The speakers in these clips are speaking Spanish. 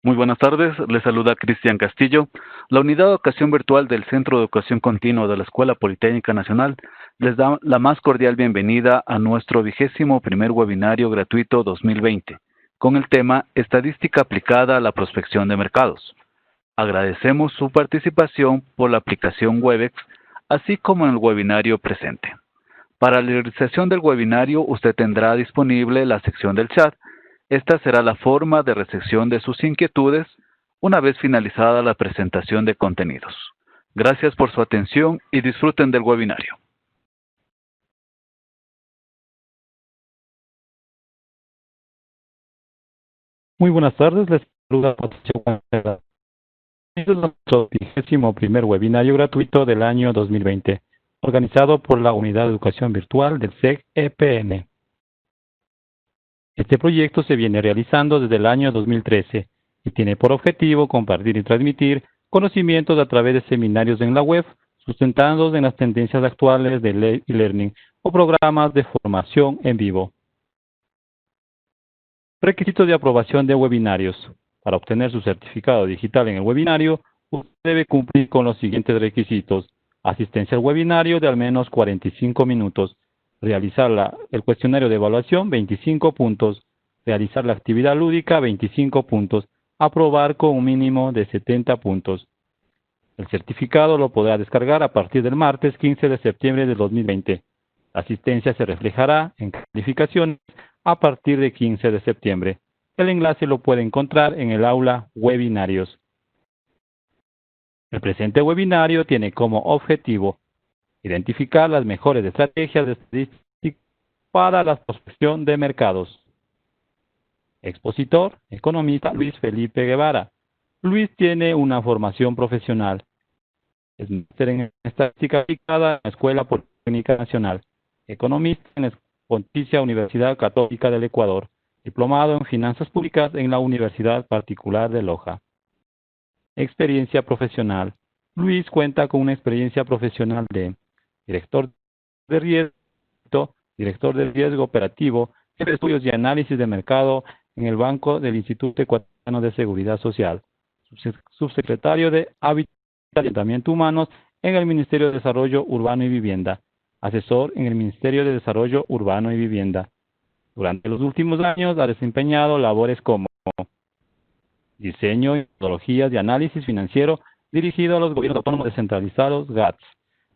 Muy buenas tardes, les saluda Cristian Castillo. La Unidad de Educación Virtual del Centro de Educación Continua de la Escuela Politécnica Nacional les da la más cordial bienvenida a nuestro 21º webinario gratuito 2020, con el tema Estadística aplicada a la prospección de mercados. Agradecemos su participación por la aplicación Webex, así como en el webinario presente. Para la realización del webinario, usted tendrá disponible la sección del chat. Esta será la forma de recepción de sus inquietudes una vez finalizada la presentación de contenidos. Gracias por su atención y disfruten del webinario. Muy buenas tardes, les saluda Patricio Guantera. Este es nuestro 21º webinario gratuito del año 2020, organizado por la Unidad de Educación Virtual del SEG-EPN. Este proyecto se viene realizando desde el año 2013 y tiene por objetivo compartir y transmitir conocimientos a través de seminarios en la web, sustentados en las tendencias actuales de e-learning o programas de formación en vivo. Requisitos de aprobación de webinarios. Para obtener su certificado digital en el webinario, usted debe cumplir con los siguientes requisitos: asistencia al webinario de al menos 45 minutos, realizar el cuestionario de evaluación 25 puntos, realizar la actividad lúdica 25 puntos, aprobar con un mínimo de 70 puntos. El certificado lo podrá descargar a partir del martes 15 de septiembre de 2020. La asistencia se reflejará en calificaciones a partir de 15 de septiembre. El enlace lo puede encontrar en el aula Webinarios. El presente webinario tiene como objetivo identificar las mejores estrategias de estadística para la prospección de mercados. Expositor, economista Luis Felipe Guevara. Luis tiene una formación profesional. Es máster en estadística aplicada en la Escuela Politécnica Nacional. Economista en la Pontificia Universidad Católica del Ecuador. Diplomado en Finanzas Públicas en la Universidad Particular de Loja. Experiencia profesional. Luis cuenta con una experiencia profesional de director de riesgo operativo, jefe de estudios y análisis de mercado en el Banco del Instituto Ecuatoriano de Seguridad Social, subsecretario de Hábitat y Asentamientos Humanos en el Ministerio de Desarrollo Urbano y Vivienda, asesor en el Ministerio de Desarrollo Urbano y Vivienda. Durante los últimos años ha desempeñado labores como diseño y metodologías de análisis financiero dirigido a los gobiernos autónomos descentralizados GATS,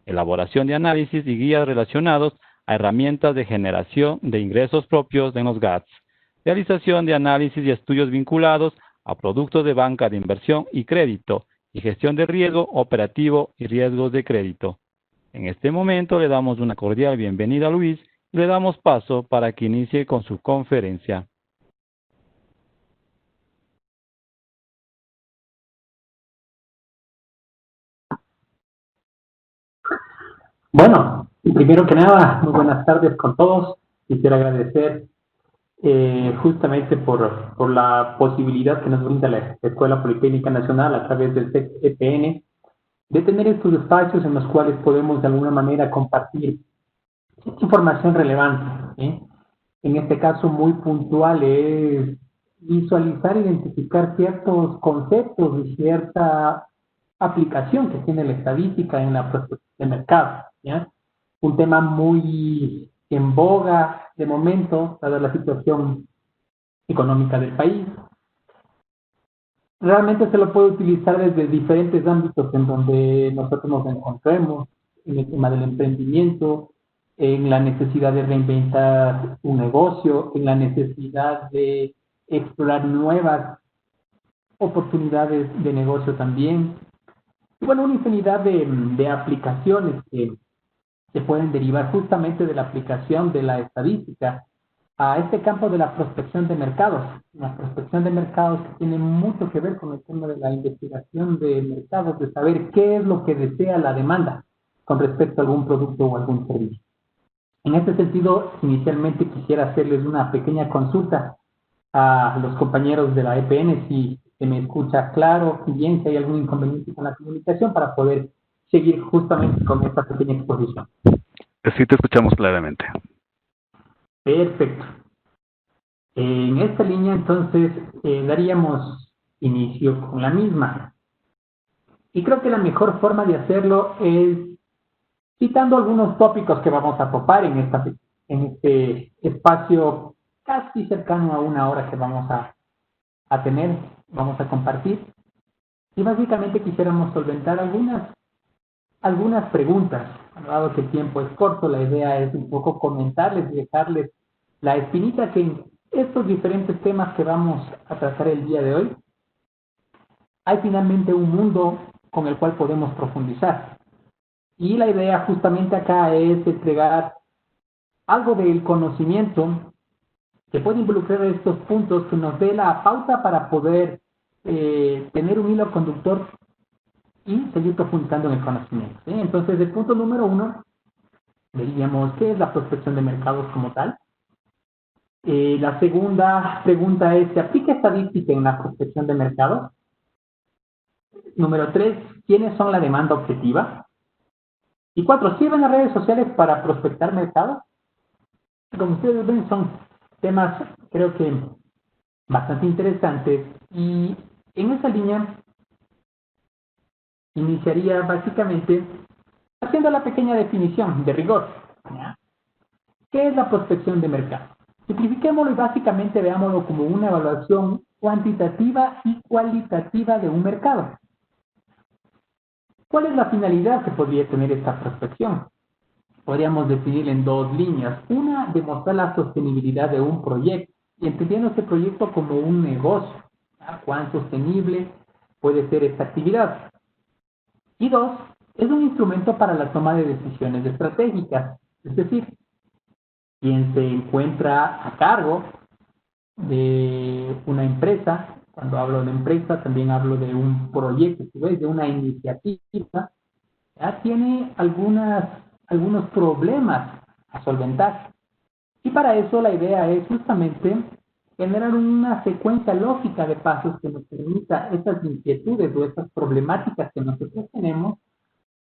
elaboración de análisis y guías relacionados a herramientas de generación de ingresos propios en los GATS, realización de análisis y estudios vinculados a productos de banca de inversión y crédito y gestión de riesgo operativo y riesgos de crédito. En este momento le damos una cordial bienvenida a Luis y le damos paso para que inicie con su conferencia. Bueno, primero que nada, muy buenas tardes con todos. Quisiera agradecer justamente por la posibilidad que nos brinda la Escuela Politécnica Nacional a través del SEG-EPN de tener estos espacios en los cuales podemos de alguna manera compartir información relevante, ¿sí? En este caso muy puntual es visualizar, identificar ciertos conceptos y cierta aplicación que tiene la estadística en la prospección de mercado, ¿ya? Un tema muy en boga de momento, dada la situación económica del país. Realmente se lo puede utilizar desde diferentes ámbitos en donde nosotros nos encontremos, en el tema del emprendimiento, en la necesidad de reinventar un negocio, en la necesidad de explorar nuevas oportunidades de negocio también. Y bueno, una infinidad de aplicaciones que se pueden derivar justamente de la aplicación de la estadística a este campo de la prospección de mercados. La prospección de mercados que tiene mucho que ver con el tema de la investigación de mercados, de saber qué es lo que desea la demanda con respecto a algún producto o algún servicio. En este sentido, inicialmente quisiera hacerles una pequeña consulta a los compañeros de la EPN, si se me escucha claro y bien, si hay algún inconveniente con la comunicación para poder seguir justamente con esta pequeña exposición. Sí, te escuchamos claramente. Perfecto. En esta línea, entonces, daríamos inicio con la misma. Y creo que la mejor forma de hacerlo es citando algunos tópicos que vamos a topar en este espacio casi cercano a una hora que vamos a tener, vamos a compartir. Y básicamente quisiéramos solventar algunas preguntas. Dado que el tiempo es corto, la idea es un poco comentarles y dejarles la espinita que en estos diferentes temas que vamos a tratar el día de hoy, hay finalmente un mundo con el cual podemos profundizar. Y la idea justamente acá es entregar algo del conocimiento que puede involucrar estos puntos, que nos dé la pauta para poder tener un hilo conductor y seguir profundizando en el conocimiento, ¿sí? Entonces, el punto número 1, diríamos, ¿qué es la prospección de mercados como tal? La segunda pregunta es, ¿se aplica estadística en la prospección de mercados? Número 3, ¿quiénes son la demanda objetiva? Y 4, ¿sirven las redes sociales para prospectar mercados? Como ustedes ven, son temas, creo que, bastante interesantes. Y en esa línea, iniciaría básicamente haciendo la pequeña definición de rigor, ¿ya? ¿Qué es la prospección de mercado? Simplifiquémoslo y básicamente veámoslo como una evaluación cuantitativa y cualitativa de un mercado. ¿Cuál es la finalidad que podría tener esta prospección? Podríamos definirla en dos líneas. Una, demostrar la sostenibilidad de un proyecto, y entendiendo este proyecto como un negocio, ¿ya? ¿Cuán sostenible puede ser esta actividad? Y dos, es un instrumento para la toma de decisiones estratégicas, es decir, quien se encuentra a cargo de una empresa, cuando hablo de empresa también hablo de un proyecto, de una iniciativa, ya tiene algunos problemas a solventar. Y para eso la idea es justamente generar una secuencia lógica de pasos que nos permita estas inquietudes o estas problemáticas que nosotros tenemos,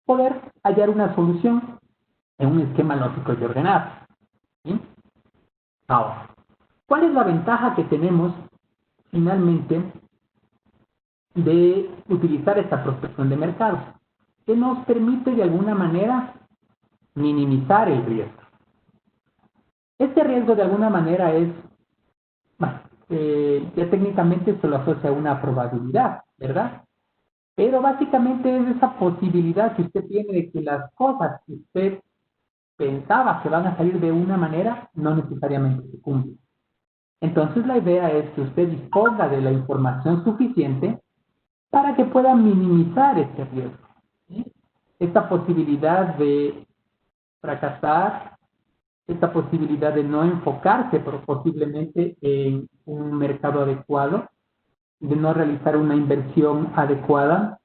poder hallar una solución en un esquema lógico y ordenado, ¿sí? Ahora, ¿cuál es la ventaja que tenemos finalmente de utilizar esta prospección de mercado? Que nos permite de alguna manera minimizar el riesgo. Este riesgo de alguna manera es, bueno, ya técnicamente se lo asocia a una probabilidad, ¿verdad? Pero básicamente es esa posibilidad que usted tiene de que las cosas que usted pensaba que van a salir de una manera, no necesariamente se cumplen. Entonces la idea es que usted disponga de la información suficiente para que pueda minimizar este riesgo, ¿sí? Esta posibilidad de fracasar, esta posibilidad de no enfocarse pero posiblemente en un mercado adecuado, de no realizar una inversión adecuada,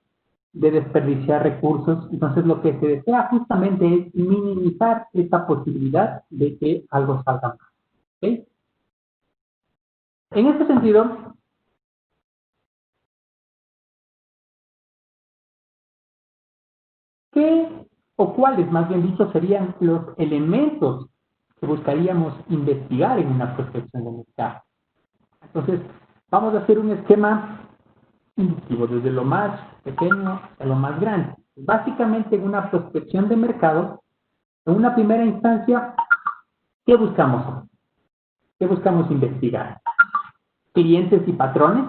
de desperdiciar recursos. Entonces lo que se desea justamente es minimizar esta posibilidad de que algo salga mal, ¿okay? En este sentido, ¿qué o cuáles, más bien dicho, serían los elementos que buscaríamos investigar en una prospección de mercado? Entonces, vamos a hacer un esquema inductivo, desde lo más pequeño hasta lo más grande. Básicamente, en una prospección de mercado, en una primera instancia, ¿qué buscamos? ¿Qué buscamos investigar? Clientes y patrones,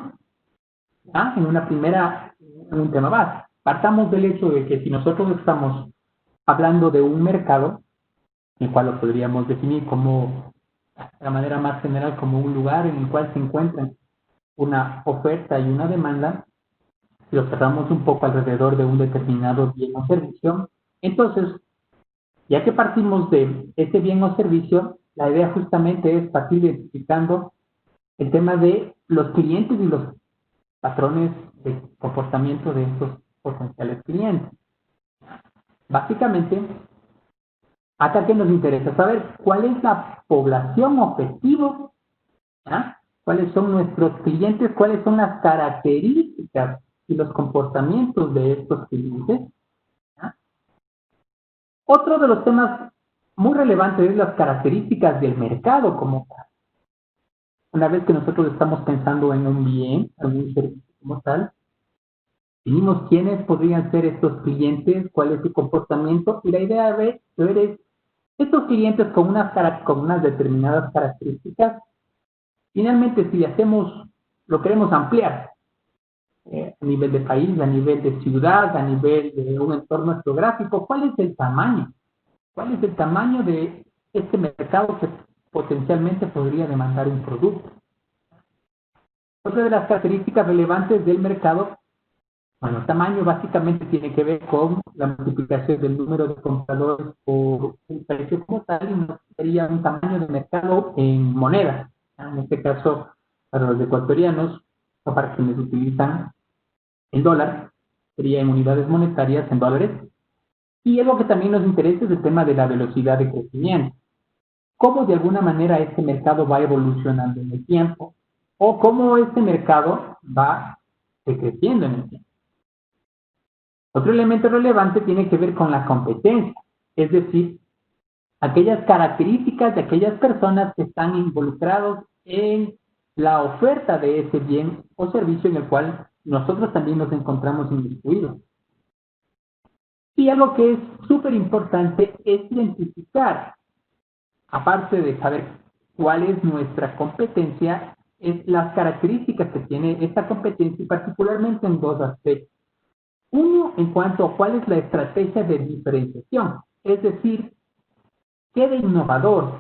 ¿ah? En un tema base. Partamos del hecho de que si nosotros estamos hablando de un mercado, el cual lo podríamos definir como, de la manera más general, como un lugar en el cual se encuentran una oferta y una demanda, si lo cerramos un poco alrededor de un determinado bien o servicio, entonces, ya que partimos de ese bien o servicio, la idea justamente es partir identificando el tema de los clientes y los patrones de comportamiento de estos potenciales clientes. Básicamente, acá que nos interesa saber cuál es la población objetivo, ¿ah? Cuáles son nuestros clientes, cuáles son las características y los comportamientos de estos clientes, ¿ah? Otro de los temas muy relevantes es las características del mercado como tal. Una vez que nosotros estamos pensando en un bien, en un servicio, como tal. Vimos quiénes podrían ser estos clientes, cuál es su comportamiento, y la idea de ver es estos clientes con unas determinadas características. Finalmente, si lo queremos ampliar a nivel de país, a nivel de ciudad, a nivel de un entorno geográfico, ¿cuál es el tamaño? ¿Cuál es el tamaño de este mercado que potencialmente podría demandar un producto? Otra de las características relevantes del mercado, bueno, el tamaño básicamente tiene que ver con la multiplicación del número de compradores por el precio como tal, y no sería un tamaño de mercado en moneda. En este caso, para los ecuatorianos, o para quienes utilizan el dólar, sería en unidades monetarias, en dólares. Y algo que también nos interesa es el tema de la velocidad de crecimiento. Cómo de alguna manera este mercado va evolucionando en el tiempo, o cómo este mercado va decreciendo en el tiempo. Otro elemento relevante tiene que ver con la competencia, es decir, aquellas características de aquellas personas que están involucrados en la oferta de ese bien o servicio en el cual nosotros también nos encontramos inmiscuidos. Y algo que es súper importante es identificar, aparte de saber cuál es nuestra competencia, es las características que tiene esta competencia, y particularmente en dos aspectos. Uno, en cuanto a cuál es la estrategia de diferenciación, es decir, qué de innovador,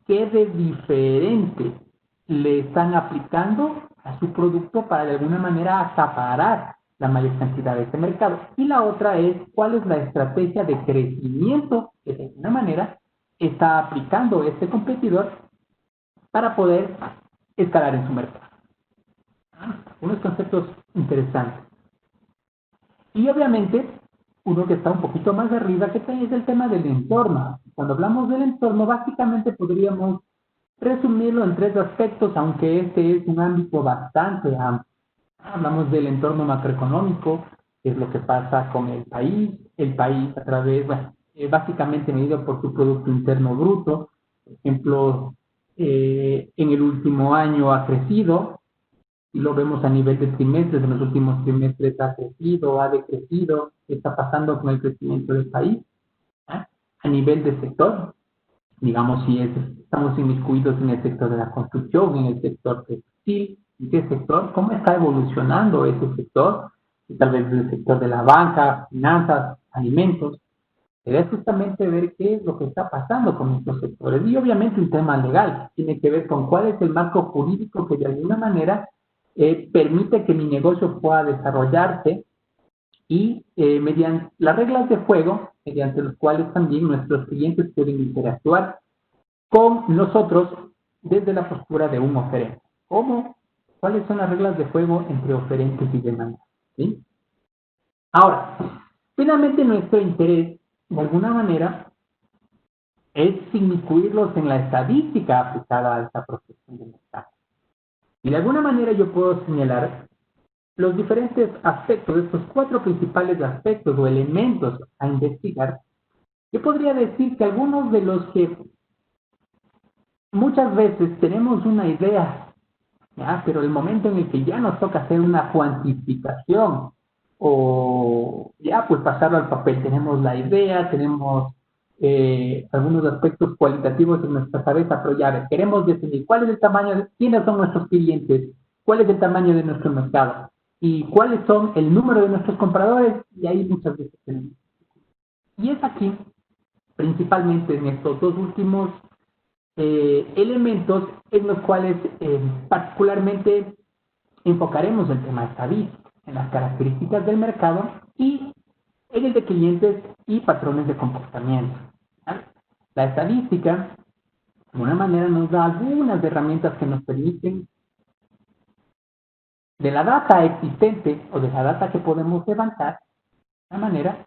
qué de diferente le están aplicando a su producto para de alguna manera acaparar la mayor cantidad de ese mercado. Y la otra es cuál es la estrategia de crecimiento que de alguna manera está aplicando este competidor para poder escalar en su mercado. Unos conceptos interesantes. Y obviamente, uno que está un poquito más arriba, que es el tema del entorno. Cuando hablamos del entorno, básicamente podríamos resumirlo en tres aspectos, aunque este es un ámbito bastante amplio. Hablamos del entorno macroeconómico, que es lo que pasa con el país a través, bueno, básicamente medido por su Producto Interno Bruto. Por ejemplo, en el último año ha crecido, y lo vemos a nivel de trimestres, en los últimos trimestres ha crecido, ha decrecido, ¿qué está pasando con el crecimiento del país? ¿Ah? A nivel de sector, digamos, si estamos inmiscuidos en el sector de la construcción, en el sector textil, ¿en qué sector? ¿Cómo está evolucionando ese sector? Y tal vez el sector de la banca, finanzas, alimentos. Es justamente ver qué es lo que está pasando con estos sectores. Y obviamente un tema legal, tiene que ver con cuál es el marco jurídico que de alguna manera permite que mi negocio pueda desarrollarse, y mediante las reglas de juego, mediante los cuales también nuestros clientes pueden interactuar con nosotros desde la postura de un oferente. ¿Cómo? ¿Cuáles son las reglas de juego entre oferentes y demandantes? ¿Sí? Ahora, finalmente nuestro interés, de alguna manera, es inmiscuirlos en la estadística aplicada a esta protección de mercado. Y de alguna manera yo puedo señalar los diferentes aspectos, estos cuatro principales aspectos o elementos a investigar. Yo podría decir que algunos de los que muchas veces tenemos una idea, ¿ya? Pero el momento en el que ya nos toca hacer una cuantificación o ya pues pasarlo al papel, tenemos la idea, tenemos algunos aspectos cualitativos en nuestra cabeza, pero ya queremos definir cuál es el tamaño, quiénes son nuestros clientes, cuál es el tamaño de nuestro mercado y cuáles son el número de nuestros compradores, y ahí muchas veces tenemos. Y es aquí, principalmente en estos dos últimos elementos, en los cuales particularmente enfocaremos el tema estadístico, en las características del mercado y en el de clientes y patrones de comportamiento. ¿Vale? La estadística, de alguna manera, nos da algunas herramientas que nos permiten, de la data existente o de la data que podemos levantar, de alguna manera,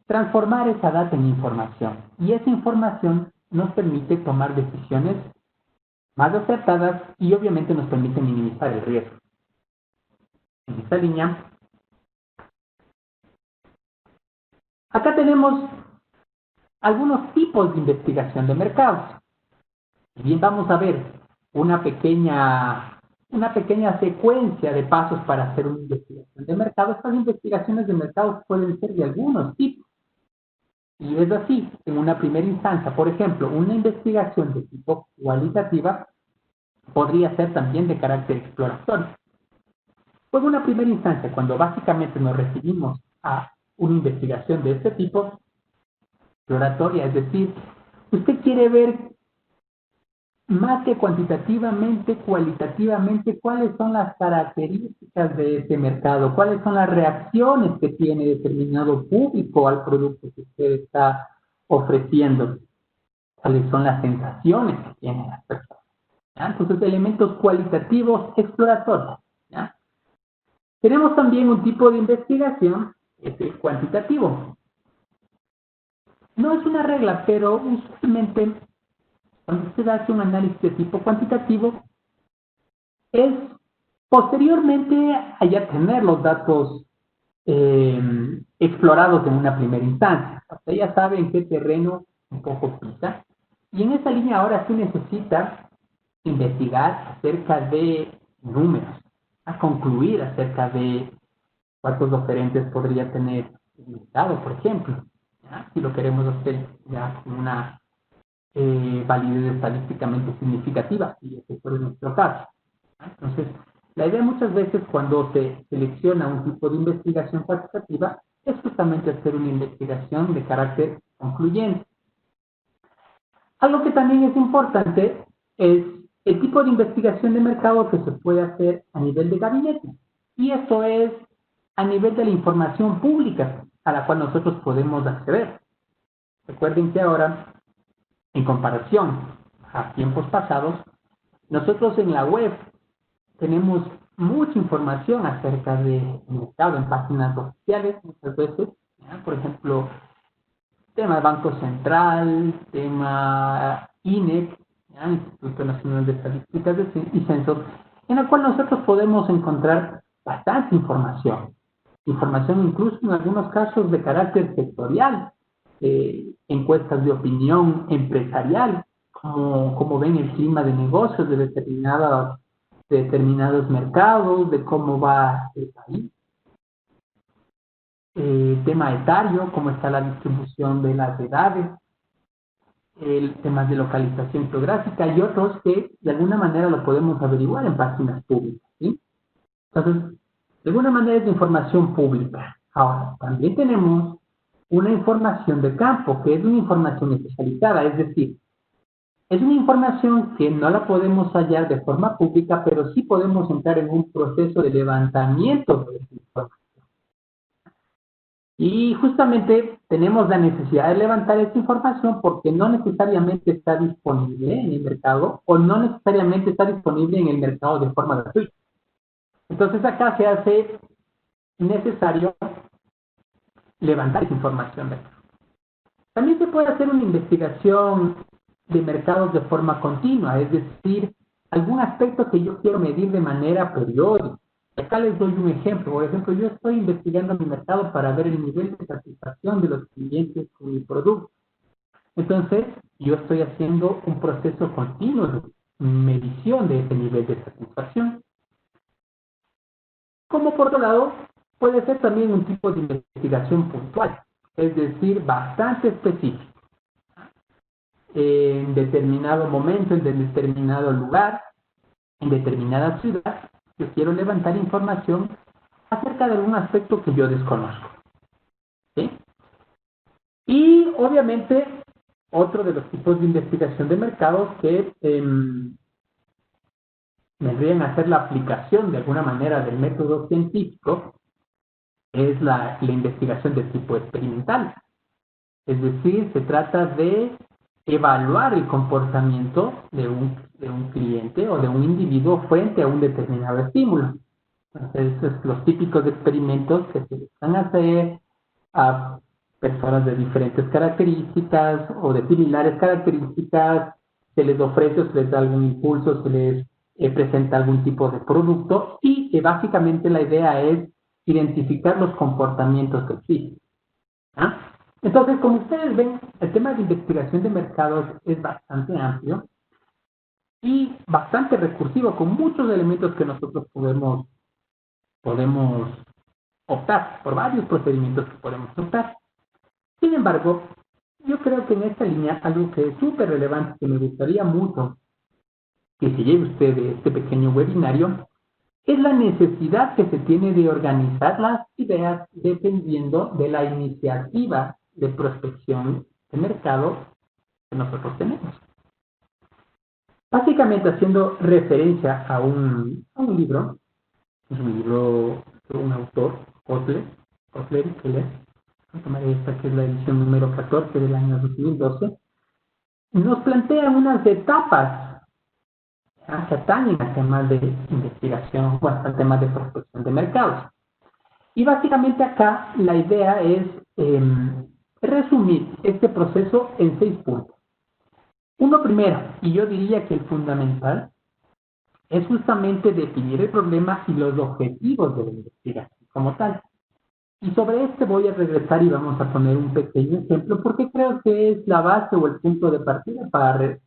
transformar esa data en información. Y esa información nos permite tomar decisiones más acertadas y obviamente nos permite minimizar el riesgo. En esta línea, acá tenemos algunos tipos de investigación de mercados. Bien, vamos a ver una pequeña una pequeña secuencia de pasos para hacer una investigación de mercado. Estas investigaciones de mercado pueden ser de algunos tipos. Y es así, en una primera instancia, por ejemplo, una investigación de tipo cualitativa podría ser también de carácter exploratorio. Pues en una primera instancia, cuando básicamente nos referimos a una investigación de este tipo, exploratoria, es decir, usted quiere ver más que cuantitativamente, cualitativamente, cuáles son las características de este mercado, cuáles son las reacciones que tiene determinado público al producto que usted está ofreciendo, cuáles son las sensaciones que tienen las personas. ¿Ya? Entonces, elementos cualitativos exploratorios. ¿Ya? Tenemos también un tipo de investigación, el cuantitativo. No es una regla, pero usualmente cuando usted hace un análisis de tipo cuantitativo, es posteriormente a ya tener los datos explorados en una primera instancia. Usted ya sabe en qué terreno un poco pisa. Y en esa línea ahora sí necesita investigar acerca de números, a concluir acerca de cuántos oferentes podría tener el mercado, por ejemplo. ¿Ya? Si lo queremos hacer ya con una validez estadísticamente significativa, y ese fue nuestro caso. Entonces, la idea muchas veces cuando se selecciona un tipo de investigación cuantitativa es justamente hacer una investigación de carácter concluyente. Algo que también es importante es el tipo de investigación de mercado que se puede hacer a nivel de gabinete. Y eso es a nivel de la información pública a la cual nosotros podemos acceder. Recuerden que ahora, en comparación a tiempos pasados, nosotros en la web tenemos mucha información acerca del mercado en páginas oficiales muchas veces. ¿Ya? Por ejemplo, tema Banco Central, tema INEC, ¿ya? Instituto Nacional de Estadísticas y Censos, en la cual nosotros podemos encontrar bastante información. Información incluso en algunos casos de carácter sectorial, encuestas de opinión empresarial, como ven el clima de negocios de determinados mercados, de cómo va el país. Tema etario, cómo está la distribución de las edades, el tema de localización geográfica y otros que de alguna manera lo podemos averiguar en páginas públicas. ¿Sí? Entonces, de alguna manera es de información pública. Ahora, también tenemos una información de campo, que es una información especializada, es decir, es una información que no la podemos hallar de forma pública, pero sí podemos entrar en un proceso de levantamiento de esa información. Y justamente tenemos la necesidad de levantar esta información porque no necesariamente está disponible en el mercado o no necesariamente está disponible en el mercado de forma gratuita. Entonces acá se hace necesario levantar esa información. También se puede hacer una investigación de mercados de forma continua, es decir, algún aspecto que yo quiero medir de manera periódica. Acá les doy un ejemplo. Por ejemplo, yo estoy investigando mi mercado para ver el nivel de satisfacción de los clientes con mi producto. Entonces, yo estoy haciendo un proceso continuo de medición de ese nivel de satisfacción. Como por otro lado, puede ser también un tipo de investigación puntual, es decir, bastante específico. En determinado momento, en determinado lugar, en determinada ciudad, yo quiero levantar información acerca de algún aspecto que yo desconozco. ¿Sí? Y obviamente, otro de los tipos de investigación de mercados que vendrían a hacer la aplicación de alguna manera del método científico es la investigación de tipo experimental. Es decir, se trata de evaluar el comportamiento de un cliente o de un individuo frente a un determinado estímulo. Entonces, los típicos experimentos que se van a hacer a personas de diferentes características o de similares características, se les ofrece o se les da algún impulso, se les presenta algún tipo de producto y que básicamente la idea es identificar los comportamientos que existen. ¿Ah? Entonces, como ustedes ven, el tema de investigación de mercados es bastante amplio y bastante recursivo, con muchos elementos que nosotros podemos optar, por varios procedimientos que podemos optar. Sin embargo, yo creo que en esta línea, algo que es súper relevante, que me gustaría mucho que se lleve usted de este pequeño webinario, es la necesidad que se tiene de organizar las ideas dependiendo de la iniciativa de prospección de mercado que nosotros tenemos. Básicamente haciendo referencia a un libro, es un libro de un autor, Kotler, y Keller, tomaré esta que es la edición número 14 del año 2012, nos plantea unas etapas que atañen a temas de investigación, bueno, a temas de prospección de mercados. Y básicamente acá la idea es resumir este proceso en 6 puntos. Uno primero, y yo diría que el fundamental, es justamente definir el problema y los objetivos de la investigación como tal. Y sobre este voy a regresar y vamos a poner un pequeño ejemplo porque creo que es la base o el punto de partida para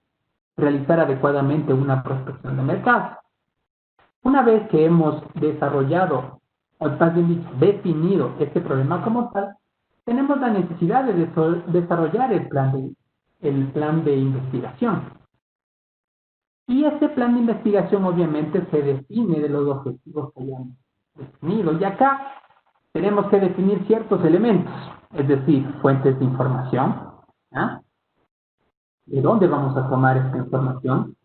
realizar adecuadamente una prospección de mercado. Una vez que hemos desarrollado, o más bien dicho, definido este problema como tal, tenemos la necesidad de desarrollar el plan de investigación. Y ese plan de investigación obviamente se define de los objetivos que hayamos definido. Y acá tenemos que definir ciertos elementos, es decir, fuentes de información, ¿ah? ¿De dónde vamos a tomar esta información?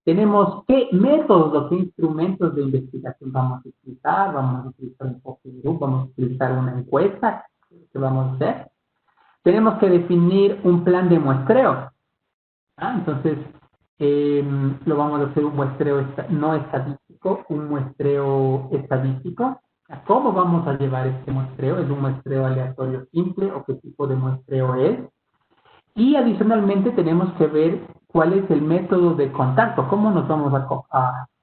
Tenemos qué métodos o qué instrumentos de investigación vamos a utilizar, vamos a utilizar un focus group, vamos a utilizar una encuesta que vamos a hacer. Tenemos que definir un plan de muestreo. Entonces, lo vamos a hacer un muestreo no estadístico, un muestreo estadístico. ¿Cómo vamos a llevar este muestreo? ¿Es un muestreo aleatorio simple o qué tipo de muestreo es? Y adicionalmente tenemos que ver cuál es el método de contacto, cómo nos vamos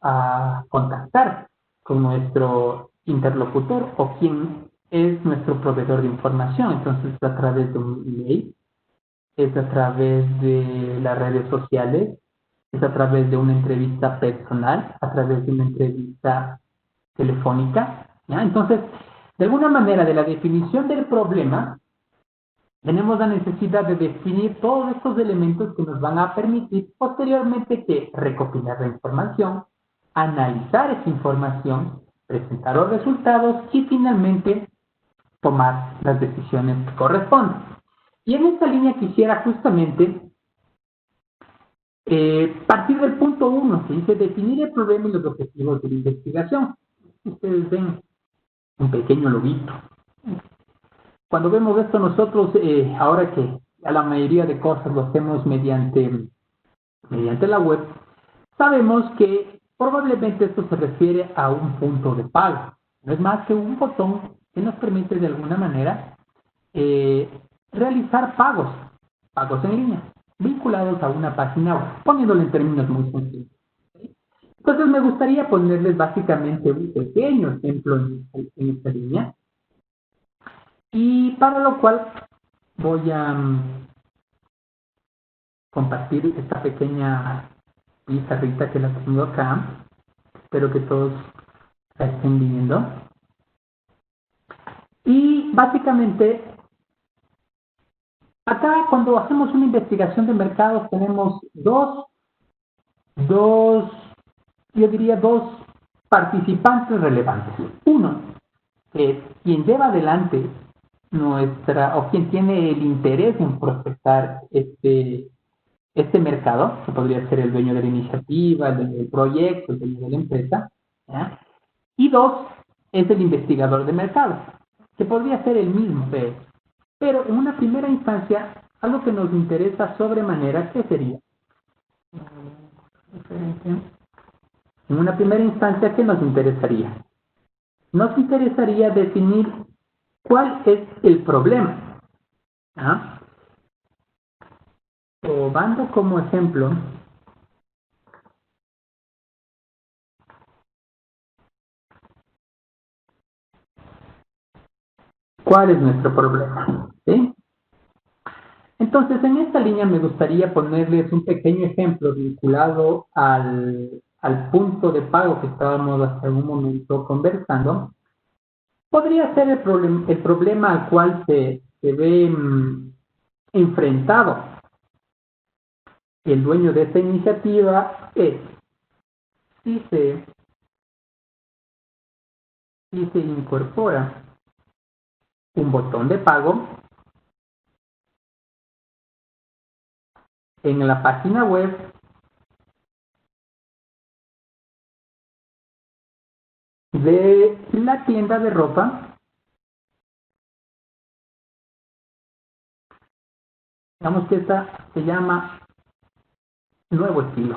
a contactar con nuestro interlocutor o quién es nuestro proveedor de información. Entonces, a través de un email, es a través de las redes sociales, es a través de una entrevista personal, a través de una entrevista telefónica, ¿ya? Entonces, de alguna manera, de la definición del problema, tenemos la necesidad de definir todos estos elementos que nos van a permitir posteriormente que recopilar la información, analizar esa información, presentar los resultados y finalmente tomar las decisiones que corresponden. Y en esta línea quisiera justamente partir del punto 1, que dice definir el problema y los objetivos de la investigación. Ustedes ven un pequeño lobito. Cuando vemos esto nosotros, ahora que a la mayoría de cosas lo hacemos mediante la web, sabemos que probablemente esto se refiere a un punto de pago. No es más que un botón que nos permite de alguna manera realizar pagos en línea, vinculados a una página web, poniéndolo en términos muy sencillos. Entonces me gustaría ponerles básicamente un pequeño ejemplo en esta línea, y para lo cual voy a compartir esta pequeña pizarrita que la tengo acá. Espero que todos la estén viendo. Y básicamente, acá cuando hacemos una investigación de mercados tenemos yo diría dos participantes relevantes. Uno, quien lleva adelante o quien tiene el interés en prospectar este mercado, que podría ser el dueño de la iniciativa, el dueño del proyecto, el dueño de la empresa, ¿ya? Y dos, es el investigador de mercado, que podría ser el mismo de él. Pero en una primera instancia, algo que nos interesa sobremanera, ¿qué sería? En una primera instancia, ¿qué nos interesaría? Nos interesaría definir cuál es el problema. Tomando como ejemplo cuál es nuestro problema. ¿Sí? Entonces, en esta línea me gustaría ponerles un pequeño ejemplo vinculado al punto de pago que estábamos hasta un momento conversando. Podría ser el problema al cual se ve enfrentado el dueño de esta iniciativa es si se incorpora un botón de pago en la página web de la tienda de ropa. Digamos que esta se llama Nuevo Estilo.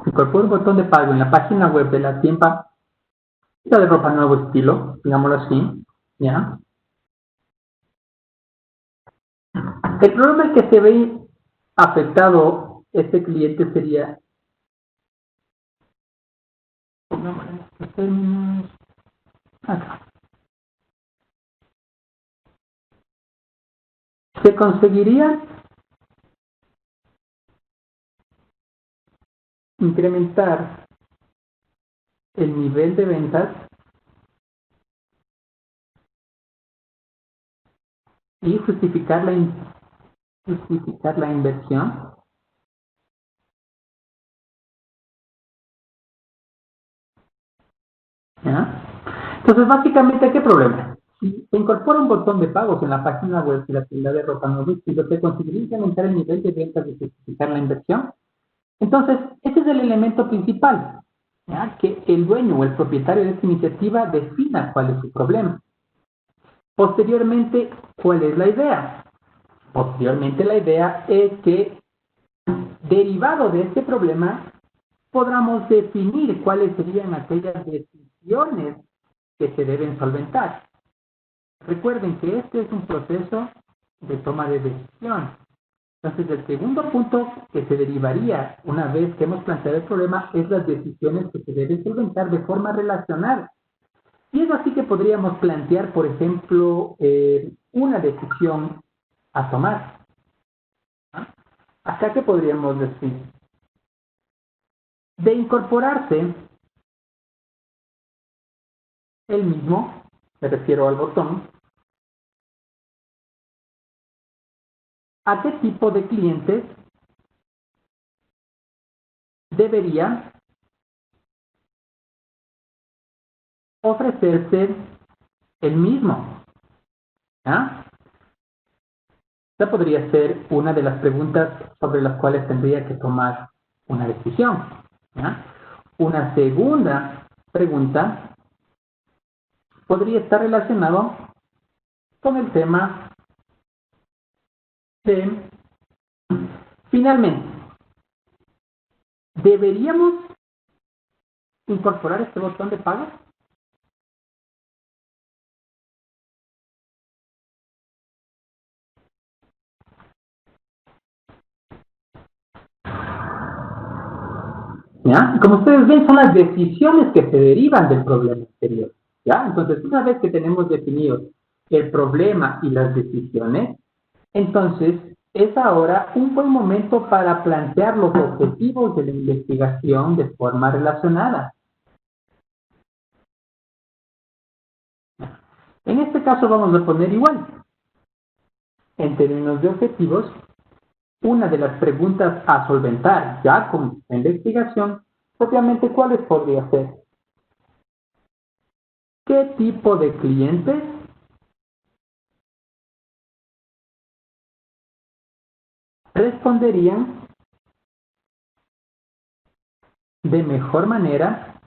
Se incorpora un botón de pago en la página web de la tienda de ropa Nuevo Estilo, digámoslo así, ¿ya? El problema que se ve afectado este cliente sería, acá. Se conseguiría incrementar el nivel de ventas y justificar la inversión. ¿Ya? Entonces, básicamente, ¿qué problema? Si se incorpora un botón de pagos en la página web de la tienda de ropa Nuevo Estilo, ¿se conseguiría incrementar el nivel de ventas y justificar la inversión? Entonces, ese es el elemento principal, ¿ya? Que el dueño o el propietario de esta iniciativa defina cuál es su problema. Posteriormente, ¿cuál es la idea? Posteriormente, la idea es que, derivado de este problema, podamos definir cuáles serían aquellas decisiones que se deben solventar. Recuerden que este es un proceso de toma de decisión. Entonces, el segundo punto que se derivaría una vez que hemos planteado el problema es las decisiones que se deben solventar de forma relacional. Y es así que podríamos plantear, por ejemplo, una decisión a tomar. ¿Ah? Acá, ¿qué podríamos decir? De incorporarse el mismo, me refiero al botón, ¿a qué tipo de clientes debería ofrecerse el mismo? ¿Ah? Esta podría ser una de las preguntas sobre las cuales tendría que tomar una decisión. ¿Ah? Una segunda pregunta podría estar relacionado con el tema de, finalmente, ¿deberíamos incorporar este botón de pago? ¿Ya? Como ustedes ven, son las decisiones que se derivan del problema anterior. ¿Ya? Entonces, una vez que tenemos definido el problema y las decisiones, entonces es ahora un buen momento para plantear los objetivos de la investigación de forma relacionada. En este caso vamos a poner igual. En términos de objetivos, una de las preguntas a solventar ya con la investigación, obviamente, ¿cuáles podría ser? ¿Qué tipo de clientes responderían de mejor manera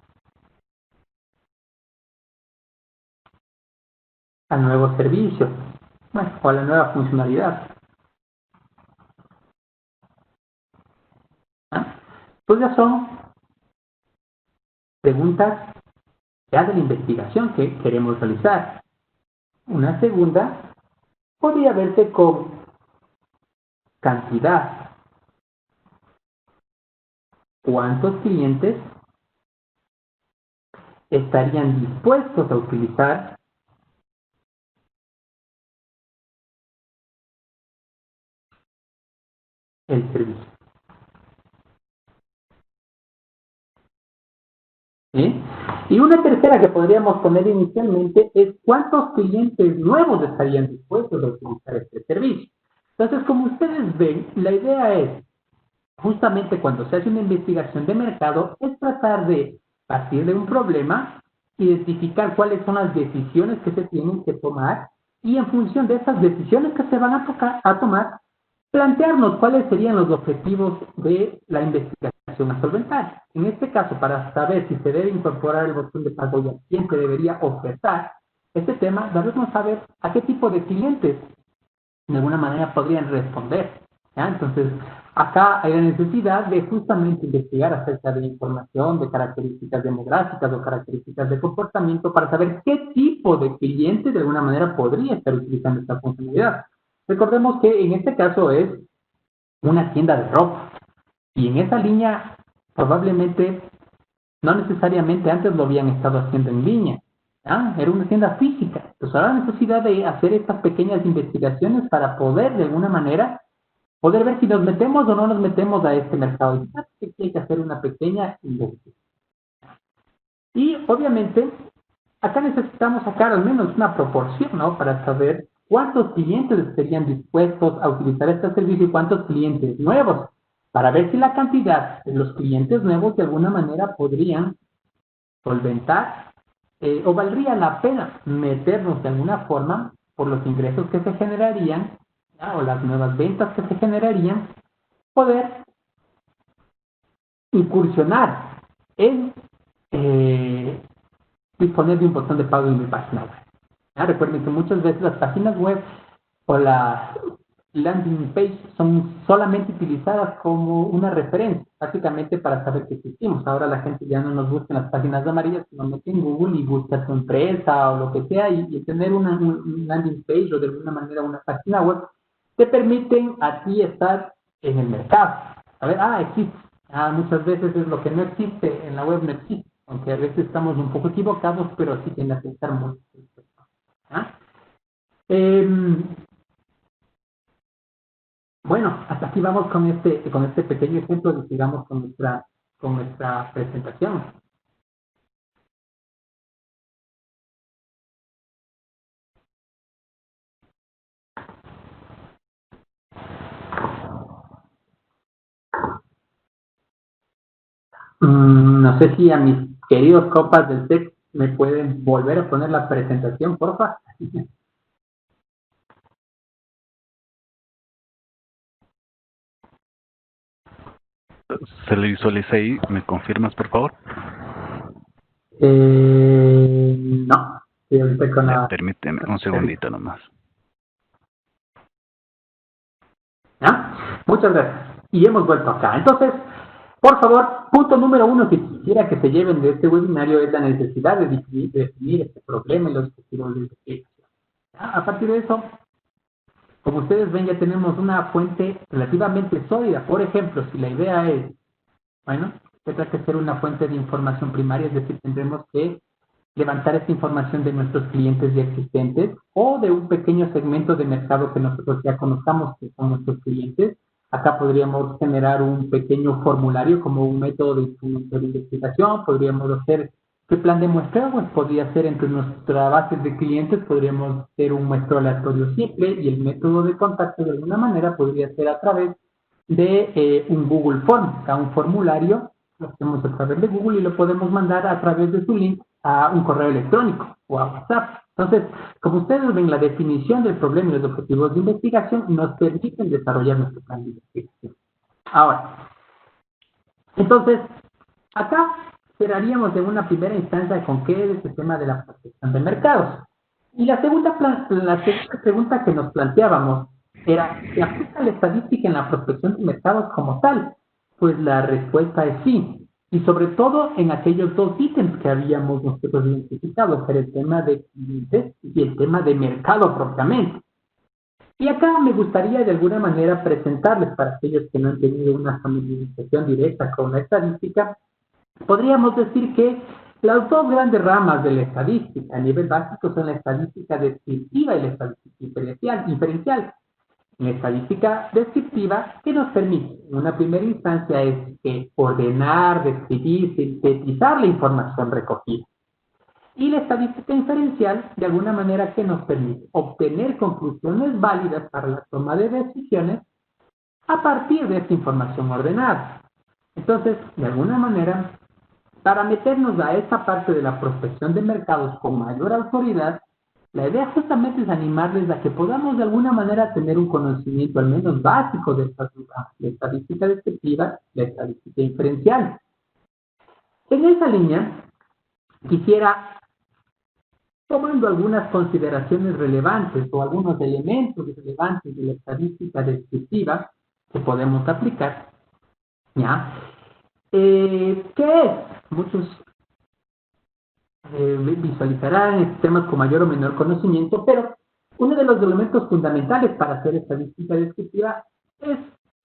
al nuevo servicio? Bueno, o a la nueva funcionalidad. ¿Ah? Pues ya son preguntas ya de la investigación que queremos realizar. Una segunda podría verse con cantidad. ¿Cuántos clientes estarían dispuestos a utilizar el servicio? ¿Sí? Y una tercera que podríamos poner inicialmente es cuántos clientes nuevos estarían dispuestos a utilizar este servicio. Entonces, como ustedes ven, la idea es, justamente cuando se hace una investigación de mercado, es tratar de partir de un problema, identificar cuáles son las decisiones que se tienen que tomar y en función de esas decisiones que se van a tomar, plantearnos cuáles serían los objetivos de la investigación a solventar. En este caso, para saber si se debe incorporar el botón de pago y a quién se debería ofertar, este tema debemos saber a qué tipo de clientes de alguna manera podrían responder. ¿Ya? Entonces, acá hay la necesidad de justamente investigar acerca de información, de características demográficas o características de comportamiento para saber qué tipo de cliente de alguna manera podría estar utilizando esta funcionalidad. Recordemos que en este caso es una tienda de ropa y en esa línea probablemente no necesariamente antes lo habían estado haciendo en línea. ¿Ya? Era una tienda física. Entonces ahora la necesidad de hacer estas pequeñas investigaciones para poder de alguna manera poder ver si nos metemos o no nos metemos a este mercado. Y hay que hacer una pequeña investigación. Y obviamente acá necesitamos sacar al menos una proporción, ¿no? Para saber cuántos clientes estarían dispuestos a utilizar este servicio y cuántos clientes nuevos, para ver si la cantidad de los clientes nuevos de alguna manera podrían solventar o valdría la pena meternos de alguna forma por los ingresos que se generarían, ¿ya? O las nuevas ventas que se generarían, poder incursionar en disponer de un botón de pago en mi página web. Recuerden que muchas veces las páginas web o las landing page son solamente utilizadas como una referencia, básicamente para saber que existimos. Ahora la gente ya no nos busca en las páginas amarillas, sino mete en Google y busca su empresa o lo que sea, y tener un landing page o de alguna manera una página web te permiten a ti estar en el mercado. A ver, existe. Muchas veces es lo que no existe, en la web no existe, aunque a veces estamos un poco equivocados, pero sí tiende a pensar mucho. Bueno, hasta aquí vamos con este pequeño ejemplo y sigamos con nuestra presentación. No sé si a mis queridos copas del TEC me pueden volver a poner la presentación, porfa. Se le visualiza ahí, ¿me confirmas, por favor? No, sí, ahorita con la... Permíteme un segundito nomás. ¿Ya? Muchas gracias. Y hemos vuelto acá. Entonces, por favor, punto número 1 que quisiera que se lleven de este webinario es la necesidad de definir este problema y los objetivos de investigación. A partir de eso, como ustedes ven, ya tenemos una fuente relativamente sólida. Por ejemplo, si la idea es, bueno, tendrá que ser una fuente de información primaria, es decir, tendremos que levantar esta información de nuestros clientes ya existentes o de un pequeño segmento de mercado que nosotros ya conozcamos que son nuestros clientes. Acá podríamos generar un pequeño formulario como un método de instrumento de investigación. Podríamos hacer qué plan de muestreo, pues podría ser entre nuestra base de clientes, podríamos hacer un muestreo aleatorio simple y el método de contacto de alguna manera podría ser a través de un Google Form, un formulario, lo hacemos a través de Google y lo podemos mandar a través de su link a un correo electrónico o a WhatsApp. Entonces, como ustedes ven, la definición del problema y los objetivos de investigación nos permiten desarrollar nuestro plan de investigación. Ahora, entonces, acá cerraríamos en una primera instancia con qué es el tema de la protección de mercados. Y la segunda pregunta que nos planteábamos era, ¿se aplica la estadística en la prospección de mercados como tal? Pues la respuesta es sí. y sobre todo en aquellos dos ítems que habíamos nosotros identificado, que era el tema de clientes y el tema de mercado propiamente. Y acá me gustaría de alguna manera presentarles, para aquellos que no han tenido una familiarización directa con la estadística, podríamos decir que las dos grandes ramas de la estadística a nivel básico son la estadística descriptiva y la estadística inferencial. La estadística descriptiva, que nos permite, en una primera instancia, es ordenar, describir, sintetizar la información recogida. Y la estadística inferencial, de alguna manera, que nos permite obtener conclusiones válidas para la toma de decisiones a partir de esta información ordenada. Entonces, de alguna manera, para meternos a esta parte de la prospección de mercados con mayor autoridad, la idea justamente es animarles a que podamos de alguna manera tener un conocimiento al menos básico de estas dos, la estadística descriptiva, la estadística inferencial. En esa línea, quisiera, tomando algunas consideraciones relevantes o algunos elementos relevantes de la estadística descriptiva que podemos aplicar, ¿ya? ¿Qué es? Muchos visualizarán estos temas con mayor o menor conocimiento, pero uno de los elementos fundamentales para hacer estadística descriptiva es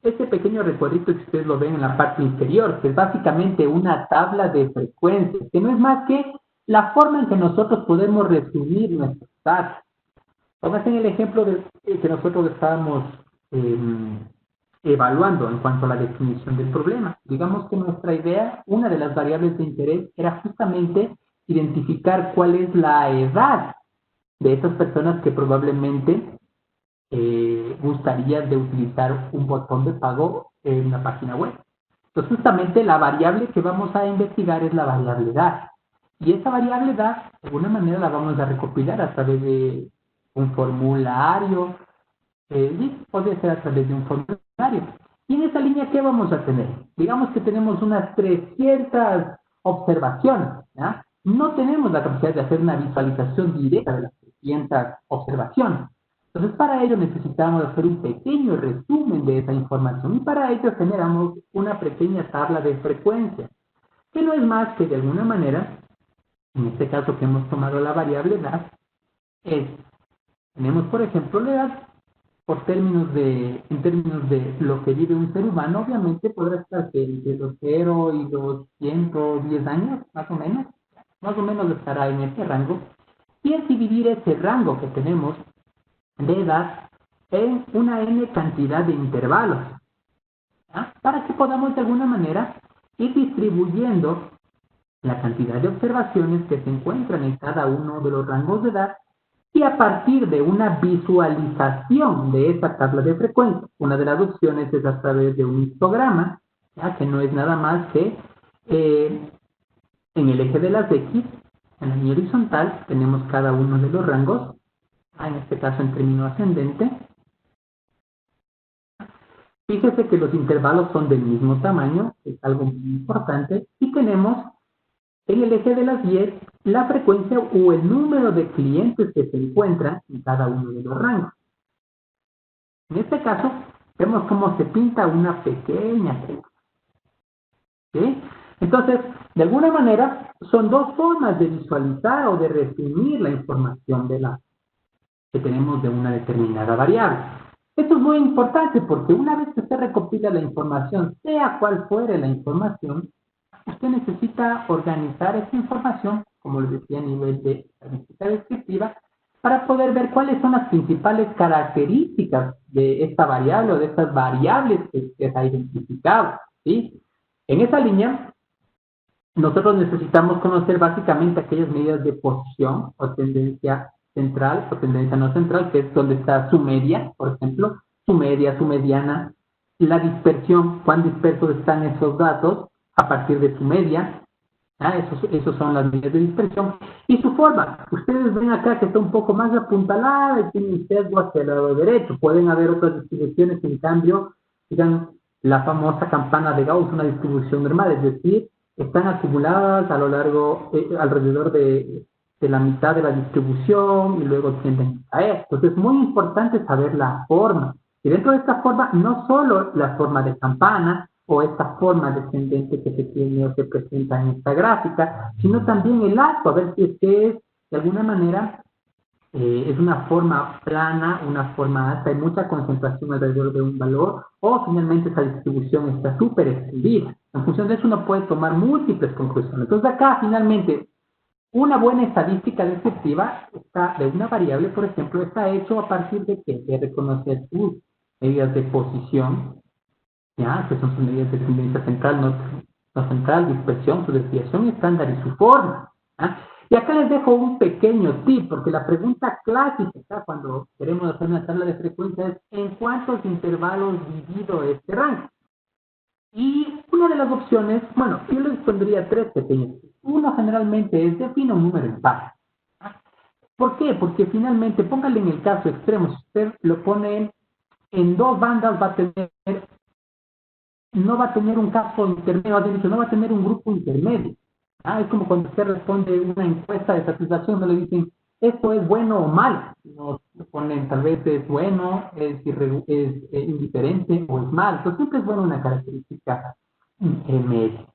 este pequeño recuadrito que ustedes lo ven en la parte inferior, que es básicamente una tabla de frecuencias, que no es más que la forma en que nosotros podemos resumir nuestros datos. Pónganse en el ejemplo que nosotros estábamos evaluando en cuanto a la definición del problema. Digamos que nuestra idea, una de las variables de interés, era justamente identificar cuál es la edad de esas personas que probablemente gustaría de utilizar un botón de pago en una página web. Entonces, justamente la variable que vamos a investigar es la variable edad. Y esa variable edad, de alguna manera, la vamos a recopilar a través de un formulario. Podría ser a través de un formulario. Y en esa línea, ¿qué vamos a tener? Digamos que tenemos unas 300 observaciones, ¿ya? No tenemos la capacidad de hacer una visualización directa de las 300 observaciones. Entonces, para ello necesitamos hacer un pequeño resumen de esa información y para ello generamos una pequeña tabla de frecuencia, que no es más que de alguna manera, en este caso que hemos tomado la variable edad, tenemos por ejemplo la edad en términos de lo que vive un ser humano, obviamente podrá estar entre los 0 y los 110 años, más o menos estará en ese rango, y es dividir ese rango que tenemos de edad en una n cantidad de intervalos, ¿ya? Para que podamos de alguna manera ir distribuyendo la cantidad de observaciones que se encuentran en cada uno de los rangos de edad y a partir de una visualización de esa tabla de frecuencia. Una de las opciones es a través de un histograma, ¿ya? Que no es nada más que en el eje de las X, en la línea horizontal, tenemos cada uno de los rangos, en este caso en término ascendente. Fíjese que los intervalos son del mismo tamaño, es algo muy importante, y tenemos en el eje de las Y la frecuencia o el número de clientes que se encuentran en cada uno de los rangos. En este caso, vemos cómo se pinta una pequeña curva. ¿Sí? Entonces, de alguna manera, son dos formas de visualizar o de resumir la información que tenemos de una determinada variable. Esto es muy importante porque una vez que usted recopila la información, sea cual fuere la información, usted necesita organizar esa información, como les decía, a nivel de estadística descriptiva, para poder ver cuáles son las principales características de esta variable o de estas variables que usted ha identificado, ¿sí? En esa línea, nosotros necesitamos conocer básicamente aquellas medidas de posición o tendencia central o tendencia no central, que es donde está su media, por ejemplo, su media, su mediana, la dispersión, cuán dispersos están esos datos a partir de su media, esos son las medidas de dispersión, y su forma. Ustedes ven acá que está un poco más apuntalada y tiene un sesgo hacia el lado derecho. Pueden haber otras distribuciones, en cambio, digan la famosa campana de Gauss, una distribución normal, es decir, están acumuladas a lo largo, alrededor de la mitad de la distribución y luego tienden a caer. Entonces es muy importante saber la forma. Y dentro de esta forma, no solo la forma de campana, o esta forma descendente que se tiene o se presenta en esta gráfica, sino también el arco, a ver si es que es, de alguna manera, es una forma plana, una forma alta, hay mucha concentración alrededor de un valor, o finalmente esa distribución está súper extendida. En función de eso uno puede tomar múltiples conclusiones. Entonces acá finalmente una buena estadística descriptiva está de una variable, por ejemplo, está hecho a partir de que de reconocer sus medidas de posición, ya, que son sus medidas de tendencia central, no central, dispersión, su desviación estándar y su forma. ¿Ya? Y acá les dejo un pequeño tip, porque la pregunta clásica cuando queremos hacer una tabla de frecuencia es ¿en cuántos intervalos divido este rango? Y una de las opciones, bueno, yo les pondría tres pequeños tips. Uno generalmente es define un número impar. ¿Por qué? Porque finalmente, póngale en el caso extremo, si usted lo pone en dos bandas, no va a tener un caso intermedio, no va a tener un grupo intermedio. Es como cuando usted responde una encuesta de satisfacción, no le dicen, esto es bueno o malo. No ponen, tal vez es bueno, es indiferente o es malo. Entonces siempre es bueno una característica media.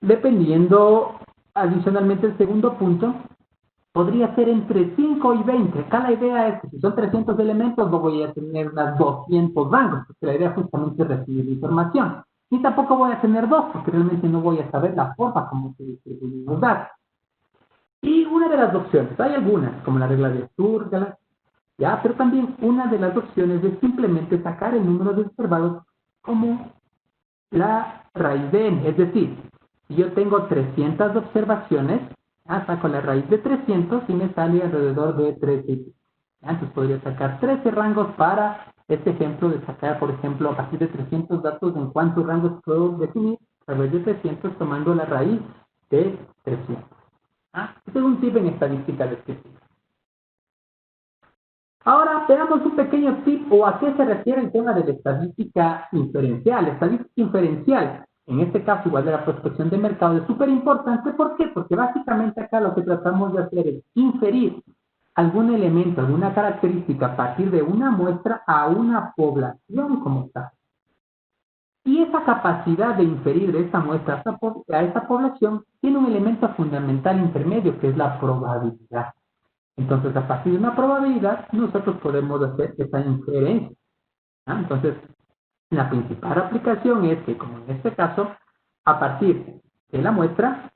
Dependiendo, adicionalmente, el segundo punto, podría ser entre 5 y 20. Acá la idea es que si son 300 elementos, no voy a tener unas 200 rangos, porque la idea justamente es recibir información. Y tampoco voy a tener dos, porque realmente no voy a saber la forma como se distribuyen los datos. Y una de las opciones, hay algunas, como la regla de Sturgeon, ya, pero también una de las opciones es simplemente sacar el número de observados como la raíz de n. Es decir, si yo tengo 300 observaciones, saco la raíz de 300 y me sale alrededor de 13. Entonces podría sacar 13 rangos para este ejemplo de sacar, por ejemplo, a partir de 300 datos en cuántos rangos puedo definir a través de 300 tomando la raíz de 300. Este es un tip en estadística descriptiva. Ahora veamos un pequeño tip o a qué se refiere el tema de la estadística inferencial. La estadística inferencial, en este caso igual de la prospección de mercado, es súper importante. ¿Por qué? Porque básicamente acá lo que tratamos de hacer es inferir algún elemento, alguna característica a partir de una muestra a una población como tal. Y esa capacidad de inferir de esta muestra a esa población tiene un elemento fundamental intermedio que es la probabilidad. Entonces, a partir de una probabilidad, nosotros podemos hacer esa inferencia. Entonces, la principal aplicación es que, como en este caso, a partir de la muestra,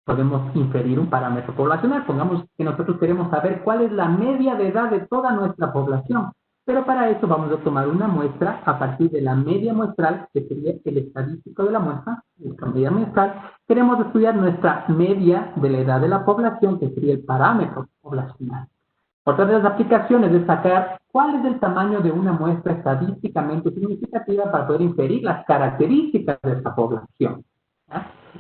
podemos inferir un parámetro poblacional. Pongamos que nosotros queremos saber cuál es la media de edad de toda nuestra población. Pero para eso vamos a tomar una muestra a partir de la media muestral, que sería el estadístico de la muestra, nuestra media muestral. Queremos estudiar nuestra media de la edad de la población, que sería el parámetro poblacional. Otra de las aplicaciones es sacar cuál es el tamaño de una muestra estadísticamente significativa para poder inferir las características de esta población.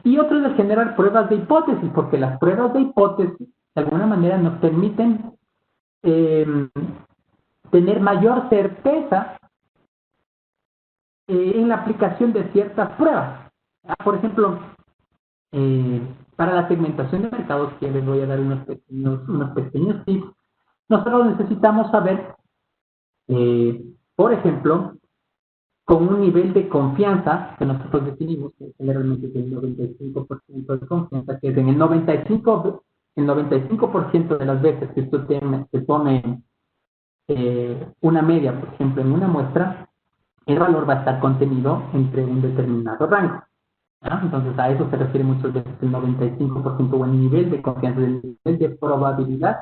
Y otro es generar pruebas de hipótesis, porque las pruebas de hipótesis de alguna manera nos permiten tener mayor certeza en la aplicación de ciertas pruebas. Por ejemplo, para la segmentación de mercados, que les voy a dar unos pequeños tips, nosotros necesitamos saber, por ejemplo, con un nivel de confianza que nosotros definimos, que generalmente es el 95% de confianza, que es en el 95% de las veces que esto se tome una media, por ejemplo, en una muestra, el valor va a estar contenido entre un determinado rango. Entonces, a eso se refiere muchas veces el 95% o el nivel de confianza, el nivel de probabilidad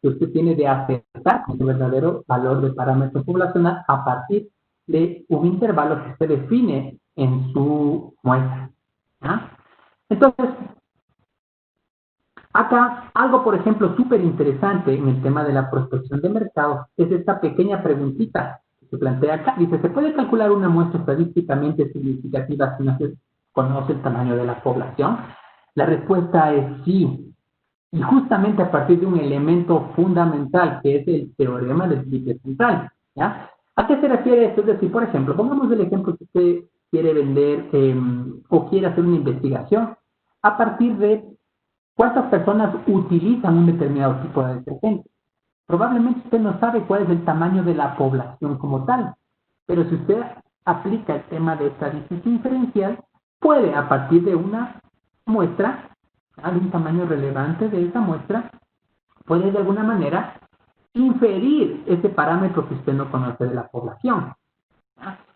que usted tiene de acertar con su verdadero valor de parámetro poblacional a partir de un intervalo que usted define en su muestra. Entonces, acá, algo, por ejemplo, súper interesante en el tema de la prospección de mercados es esta pequeña preguntita que se plantea acá. Dice, ¿se puede calcular una muestra estadísticamente significativa si no se conoce el tamaño de la población? La respuesta es sí. Y justamente a partir de un elemento fundamental, que es el teorema del límite central. ¿Ya? ¿A qué se refiere esto? Es decir, por ejemplo, pongamos el ejemplo que usted quiere vender o quiere hacer una investigación a partir de ¿cuántas personas utilizan un determinado tipo de detergente? Probablemente usted no sabe cuál es el tamaño de la población como tal, pero si usted aplica el tema de estadística inferencial, puede a partir de una muestra, de un tamaño relevante de esa muestra, puede de alguna manera inferir ese parámetro que usted no conoce de la población.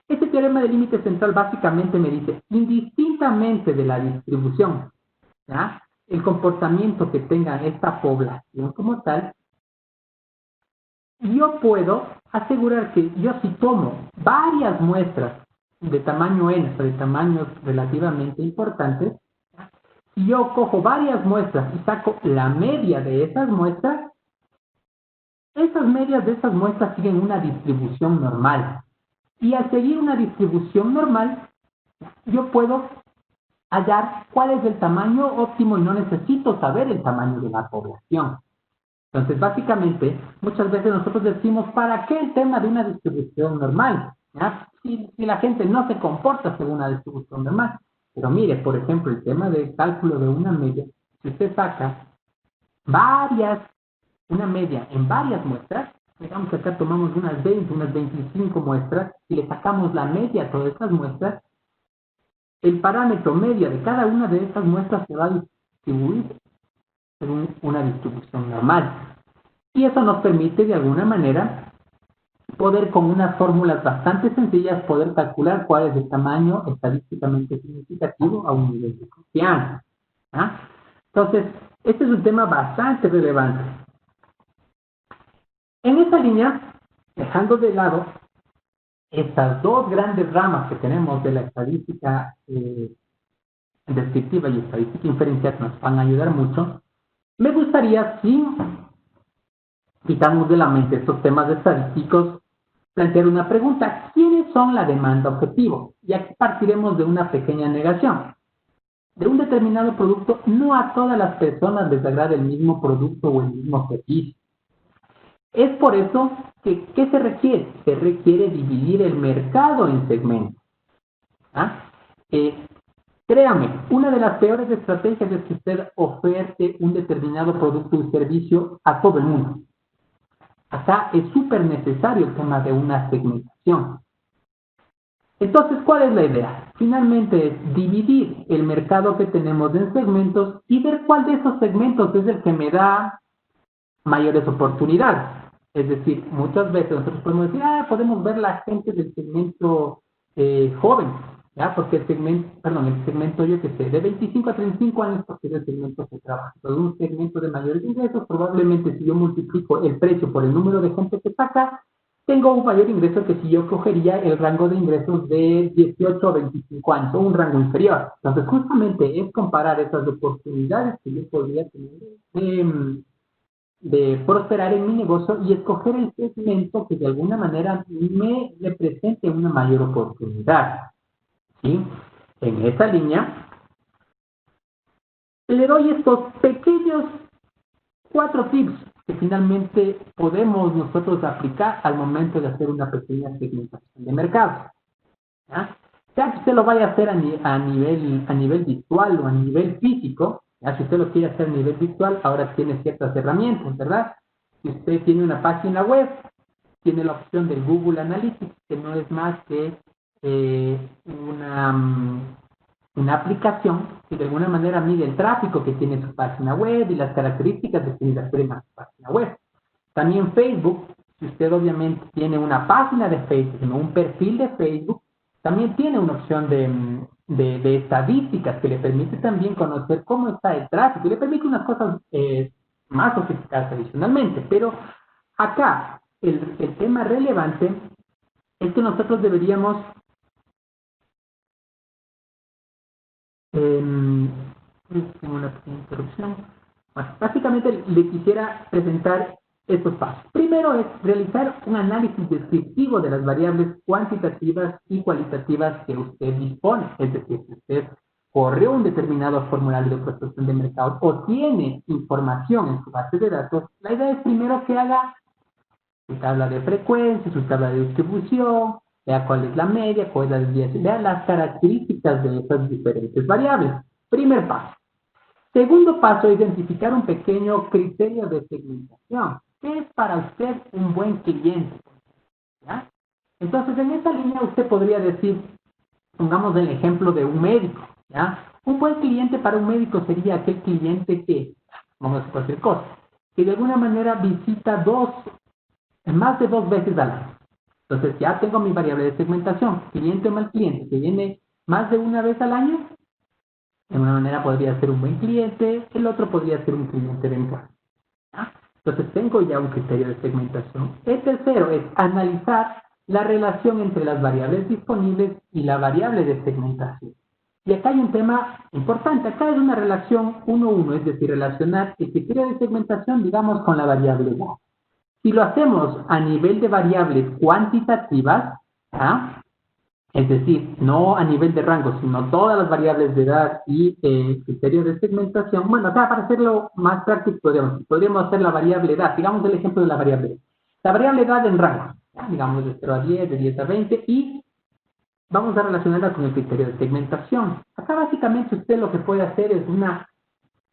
Este teorema de límite central básicamente me dice, indistintamente de la distribución, ¿ya?, el comportamiento que tenga esta población como tal, yo puedo asegurar que yo si tomo varias muestras de tamaño n, o de tamaños relativamente importantes, si yo cojo varias muestras y saco la media de esas medias de esas muestras siguen una distribución normal. Y al seguir una distribución normal, yo puedo hallar cuál es el tamaño óptimo y no necesito saber el tamaño de la población. Entonces, básicamente, muchas veces nosotros decimos, ¿para qué el tema de una distribución normal? ¿Ya? Si la gente no se comporta según una distribución normal. Pero mire, por ejemplo, el tema del cálculo de una media, si usted saca una media en varias muestras, digamos que acá tomamos unas 20, unas 25 muestras, y le sacamos la media a todas estas muestras, el parámetro media de cada una de estas muestras se va a distribuir según una distribución normal. Y eso nos permite, de alguna manera, poder con unas fórmulas bastante sencillas, poder calcular cuál es el tamaño estadísticamente significativo a un nivel de confianza. ¿Ah? Entonces, este es un tema bastante relevante. En esta línea, dejando de lado estas dos grandes ramas que tenemos de la estadística descriptiva y estadística inferencial, que nos van a ayudar mucho, me gustaría, si quitamos de la mente estos temas estadísticos, plantear una pregunta: ¿quiénes son la demanda objetivo? Y aquí partiremos de una pequeña negación. De un determinado producto, no a todas las personas les agrada el mismo producto o el mismo servicio. Es por eso que, ¿qué se requiere? Se requiere dividir el mercado en segmentos. ¿Ah? Créame, una de las peores estrategias es que usted oferte un determinado producto y servicio a todo el mundo. Acá es súper necesario el tema de una segmentación. Entonces, ¿cuál es la idea? Finalmente es dividir el mercado que tenemos en segmentos y ver cuál de esos segmentos es el que me da mayores oportunidades. Es decir, muchas veces nosotros podemos decir, podemos ver la gente del segmento joven, ¿ya? Porque el segmento, yo que sé, de 25 a 35 años, porque es el segmento que trabaja. Pero un segmento de mayores ingresos, probablemente si yo multiplico el precio por el número de gente que saca, tengo un mayor ingreso que si yo cogería el rango de ingresos de 18 a 25 años, o un rango inferior. Entonces, justamente es comparar esas oportunidades que yo podría tener de prosperar en mi negocio y escoger el segmento que de alguna manera me represente una mayor oportunidad. ¿Sí? En esa línea, le doy estos pequeños 4 tips que finalmente podemos nosotros aplicar al momento de hacer una pequeña segmentación de mercado. ¿Ya? Sea que usted lo vaya a hacer a nivel virtual o a nivel físico, ¿ya? Si usted lo quiere hacer a nivel virtual, ahora tiene ciertas herramientas, ¿verdad? Si usted tiene una página web, tiene la opción del Google Analytics, que no es más que una aplicación que de alguna manera mide el tráfico que tiene su página web y las características que tiene la página web. También Facebook, si usted obviamente tiene una página de Facebook, no un perfil de Facebook, también tiene una opción de estadísticas que le permite también conocer cómo está el tráfico y le permite unas cosas más sofisticadas adicionalmente. Pero acá el tema relevante es que nosotros deberíamos tengo una pequeña interrupción. Bueno, básicamente le quisiera presentar estos pasos. Primero es realizar un análisis descriptivo de las variables cuantitativas y cualitativas que usted dispone. Es decir, si usted corrió un determinado formulario de prospección de mercado o tiene información en su base de datos, la idea es primero que haga su tabla de frecuencia, su tabla de distribución, vea cuál es la media, cuál es la desviación, vea las características de esas diferentes variables. Primer paso. Segundo paso, identificar un pequeño criterio de segmentación. ¿Qué es para usted un buen cliente? ¿Ya? Entonces, en esa línea usted podría decir, pongamos el ejemplo de un médico, ¿ya? Un buen cliente para un médico sería aquel cliente que, vamos a decir cualquier cosa, que de alguna manera visita más de 2 veces al año. Entonces, ya tengo mi variable de segmentación, cliente o mal cliente, que viene más de una vez al año, de una manera podría ser un buen cliente, el otro podría ser un cliente eventual. ¿Ya? Entonces tengo ya un criterio de segmentación. El tercero es analizar la relación entre las variables disponibles y la variable de segmentación. Y acá hay un tema importante. Acá es una relación 1-1, es decir, relacionar el criterio de segmentación, digamos, con la variable edad. Si lo hacemos a nivel de variables cuantitativas, ¿ah? Es decir, no a nivel de rango, sino todas las variables de edad y criterios de segmentación. Bueno, acá para hacerlo más práctico, podríamos hacer la variable edad. Digamos el ejemplo de la variable edad. La variable edad en rango, ¿ya? Digamos de 0 a 10, de 10 a 20, y vamos a relacionarla con el criterio de segmentación. Acá básicamente usted lo que puede hacer es una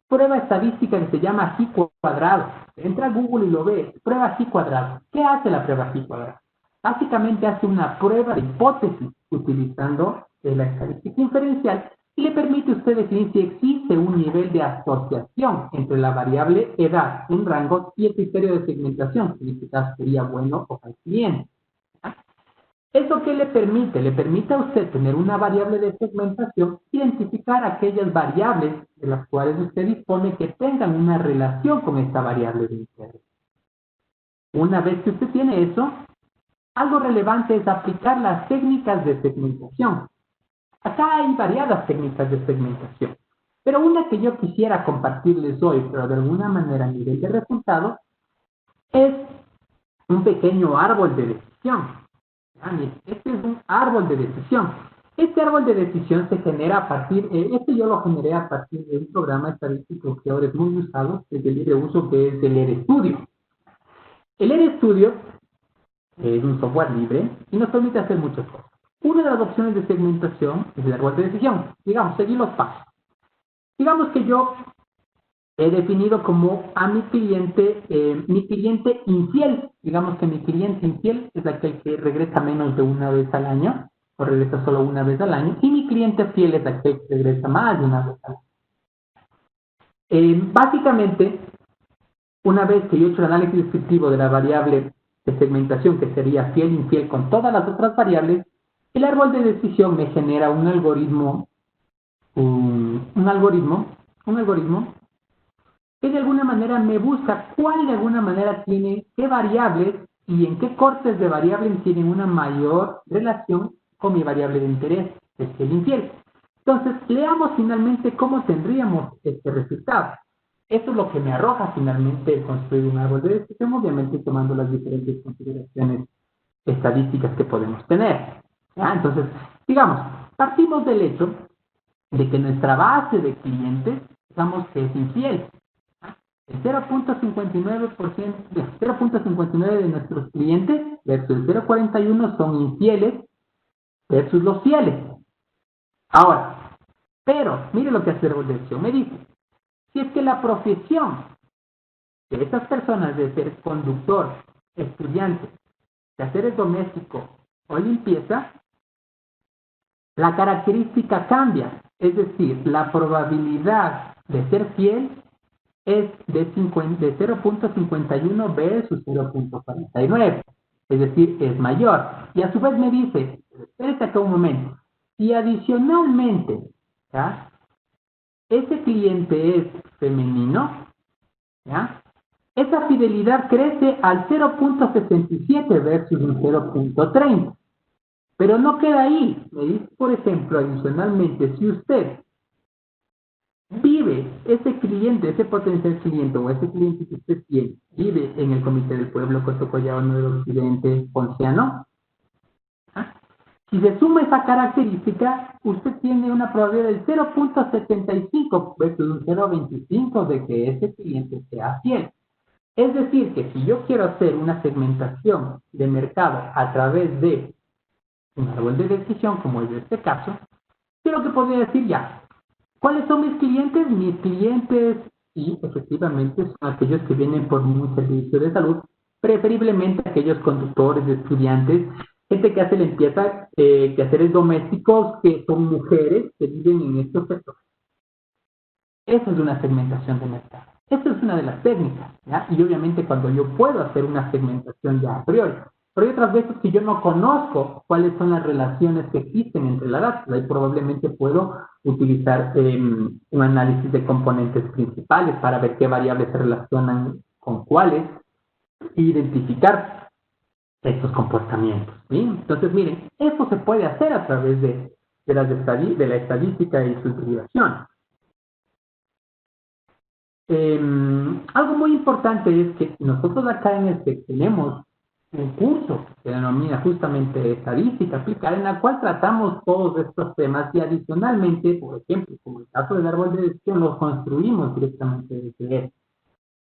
prueba estadística que se llama G cuadrado. Entra a Google y lo ve, prueba G cuadrado. ¿Qué hace la prueba G cuadrado? Básicamente hace una prueba de hipótesis utilizando la estadística inferencial y le permite a usted definir si existe un nivel de asociación entre la variable edad en rango y el criterio de segmentación, que en este caso sería bueno o mal cliente. ¿Eso qué le permite? Le permite a usted tener una variable de segmentación, identificar aquellas variables de las cuales usted dispone que tengan una relación con esta variable de interés. Una vez que usted tiene eso, algo relevante es aplicar las técnicas de segmentación. Acá hay variadas técnicas de segmentación, pero una que yo quisiera compartirles hoy, pero de alguna manera a nivel de resultado, es un pequeño árbol de decisión. Este es un árbol de decisión. Este árbol de decisión se genera a partir, yo lo generé a partir de un programa estadístico que ahora es muy usado, es de libre uso, que es el RStudio. El RStudio es un software libre y nos permite hacer muchas cosas. Una de las opciones de segmentación es el árbol de decisión. Digamos, seguir los pasos. Digamos que yo he definido como a mi cliente infiel. Digamos que mi cliente infiel es aquel que regresa menos de una vez al año, o regresa solo una vez al año, y mi cliente fiel es aquel que regresa más de una vez al año. Básicamente, una vez que yo he hecho el análisis descriptivo de la variable de segmentación, que sería fiel e infiel con todas las otras variables, el árbol de decisión me genera un algoritmo que de alguna manera me busca cuál de alguna manera tiene qué variables y en qué cortes de variables tienen una mayor relación con mi variable de interés, que es el infiel. Entonces, leamos finalmente cómo tendríamos este resultado. Esto es lo que me arroja finalmente construir un árbol de decisión, obviamente tomando las diferentes consideraciones estadísticas que podemos tener. ¿Ya? Entonces, digamos, partimos del hecho de que nuestra base de clientes, digamos que es infiel. El 0.59% de nuestros clientes versus el 0.41 son infieles versus los fieles. Ahora, pero, mire lo que hace la decisión. Me dice, si es que la profesión de estas personas de ser conductor, estudiante, de hacer doméstico o limpieza, la característica cambia. Es decir, la probabilidad de ser fiel es de 0.51 versus 0.49. Es decir, es mayor. Y a su vez me dice, espérate acá un momento, si adicionalmente, ¿ya?, ese cliente es femenino, ¿ya?, esa fidelidad crece al 0.67 versus un 0.30. Pero no queda ahí. Me dice, por ejemplo, adicionalmente, si usted vive, ese cliente, ese potencial cliente o ese cliente que usted tiene, vive en el Comité del Pueblo Cotocollao del Occidente Ponciano, ¿ah?, si se suma esa característica, usted tiene una probabilidad del 0.75 versus un 0.25 de que ese cliente sea fiel. Es decir, que si yo quiero hacer una segmentación de mercado a través de un árbol de decisión, como es este caso, yo lo que podría decir ya, ¿cuáles son mis clientes? Mis clientes, y efectivamente son aquellos que vienen por un servicio de salud, preferiblemente aquellos conductores, estudiantes gente que hace limpieza, quehaceres domésticos, que son mujeres que viven en estos sectores. Eso es una segmentación de mercado. Esa es una de las técnicas, ¿ya? Y obviamente cuando yo puedo hacer una segmentación ya a priori. Pero hay otras veces que yo no conozco cuáles son las relaciones que existen entre las datos. Ahí probablemente puedo utilizar un análisis de componentes principales para ver qué variables se relacionan con cuáles e identificar estos comportamientos, ¿sí? Entonces, miren, eso se puede hacer a través de la estadística y su utilización. Algo muy importante es que nosotros acá en tenemos un curso que denomina justamente estadística aplicada, en la cual tratamos todos estos temas y adicionalmente, por ejemplo, como el caso del árbol de decisión, lo construimos directamente desde él.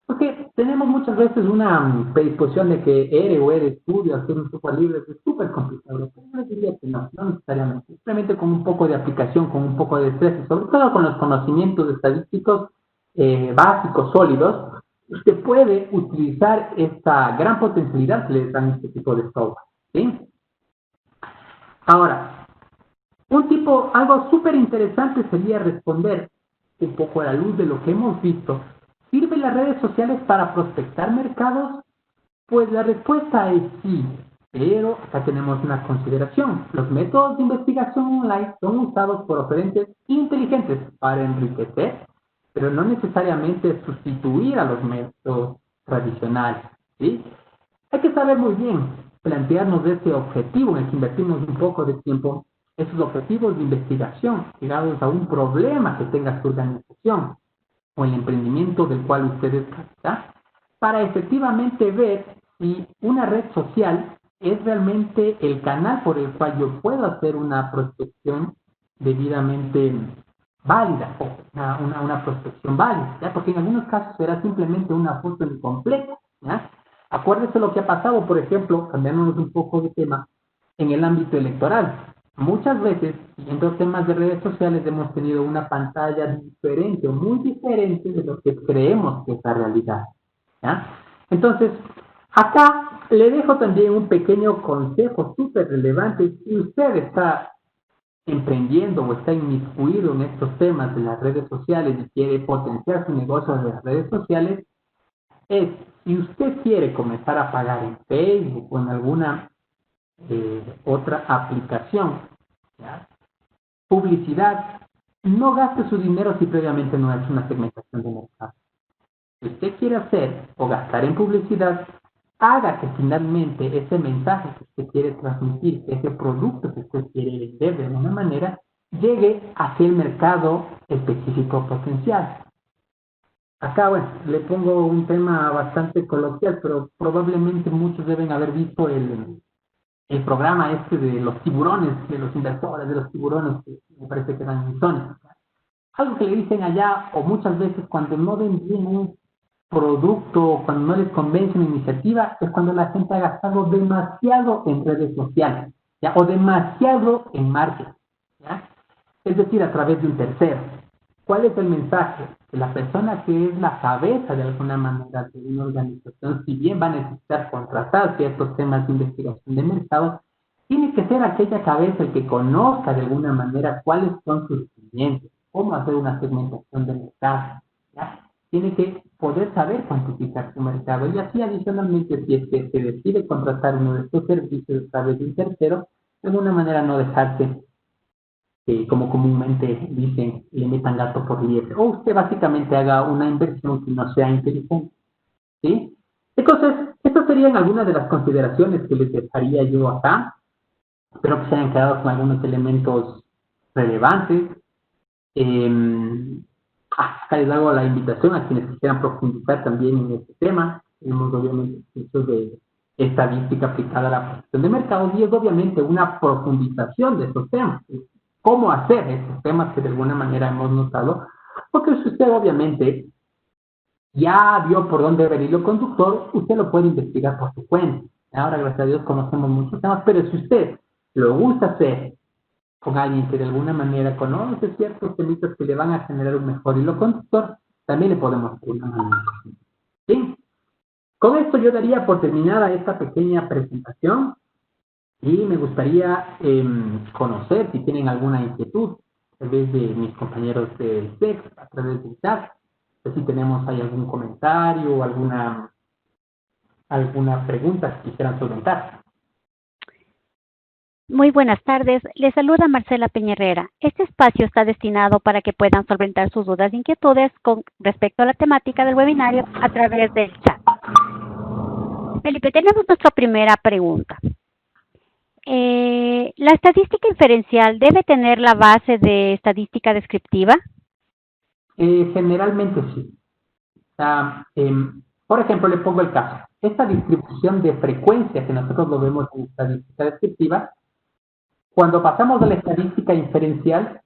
Porque tenemos muchas veces una predisposición de que ERE estudio, hacer un software libre es súper complicado. Pero yo diría que no necesariamente. Simplemente con un poco de aplicación, con un poco de estrés y sobre todo con los conocimientos estadísticos básicos, sólidos, usted puede utilizar esta gran potencialidad que le dan este tipo de software, ¿sí? Ahora, algo súper interesante sería responder un poco a la luz de lo que hemos visto. ¿Sirven las redes sociales para prospectar mercados? Pues la respuesta es sí, pero acá tenemos una consideración. Los métodos de investigación online son usados por oferentes inteligentes para enriquecer, pero no necesariamente sustituir a los métodos tradicionales, ¿sí? Hay que saber muy bien plantearnos ese objetivo en el que invertimos un poco de tiempo, esos objetivos de investigación ligados a un problema que tenga su organización o el emprendimiento del cual ustedes tratan, para efectivamente ver si una red social es realmente el canal por el cual yo puedo hacer una prospección debidamente válida o una prospección válida, ¿ya? Porque en algunos casos será simplemente una foto incompleta, ¿ya? Acuérdese lo que ha pasado, por ejemplo, cambiándonos un poco de tema, en el ámbito electoral. Muchas veces, siguiendo temas de redes sociales, hemos tenido una pantalla diferente o muy diferente de lo que creemos que es la realidad, ¿ya? Entonces, acá le dejo también un pequeño consejo súper relevante. Si usted está emprendiendo o está inmiscuido en estos temas de las redes sociales y quiere potenciar su negocio de las redes sociales, si usted quiere comenzar a pagar en Facebook o en alguna otra aplicación, ¿ya? Publicidad, no gaste su dinero si previamente no ha hecho una segmentación de mercado. Si usted quiere hacer o gastar en publicidad, haga que finalmente ese mensaje que usted quiere transmitir, ese producto que usted quiere vender de alguna manera, llegue hacia el mercado específico potencial. Acá, bueno, le pongo un tema bastante coloquial, pero probablemente muchos deben haber visto el programa este de los tiburones, de los inversores, de los tiburones, que me parece que eran en Sony. Algo que le dicen allá, o muchas veces cuando no ven bien un producto, cuando no les convence una iniciativa, es cuando la gente ha gastado demasiado en redes sociales, ¿ya? O demasiado en marketing, ¿ya? Es decir, a través de un tercero. ¿Cuál es el mensaje? Que la persona que es la cabeza de alguna manera de una organización, si bien va a necesitar contratar ciertos temas de investigación de mercados, tiene que ser aquella cabeza el que conozca de alguna manera cuáles son sus clientes, cómo hacer una segmentación de mercado, ¿ya? Tiene que poder saber cuantificar su mercado y así adicionalmente si es que se decide contratar uno de estos servicios a través de un tercero, de alguna manera no dejarse como comúnmente dicen, le metan gato por liebre, o usted básicamente haga una inversión que no sea inteligente, ¿sí? Entonces, estas serían algunas de las consideraciones que les dejaría yo acá. Espero que se hayan quedado con algunos elementos relevantes. Acá les hago la invitación a quienes quieran profundizar también en este tema. Tenemos obviamente cursos de estadística aplicada a la prospección de mercados y es obviamente una profundización de estos temas. ¿Cómo hacer estos temas que de alguna manera hemos notado? Porque si usted obviamente ya vio por dónde va el hilo conductor, usted lo puede investigar por su cuenta. Ahora, gracias a Dios, conocemos muchos temas, pero si usted lo gusta hacer con alguien que de alguna manera conoce ciertos temitas que le van a generar un mejor hilo conductor, también le podemos hacer una manera. ¿Sí? Con esto yo daría por terminada esta pequeña presentación. Y me gustaría conocer si tienen alguna inquietud, a través de mis compañeros del SEX, a través del chat, si tenemos ahí algún comentario o alguna pregunta que quisieran solventar. Muy buenas tardes, les saluda Marcela Peñerrera. Este espacio está destinado para que puedan solventar sus dudas e inquietudes con respecto a la temática del webinario a través del chat. Felipe, tenemos nuestra primera pregunta. ¿La estadística inferencial debe tener la base de estadística descriptiva? Generalmente sí. Por ejemplo, le pongo el caso. Esta distribución de frecuencia que nosotros lo vemos en estadística descriptiva, cuando pasamos a la estadística inferencial,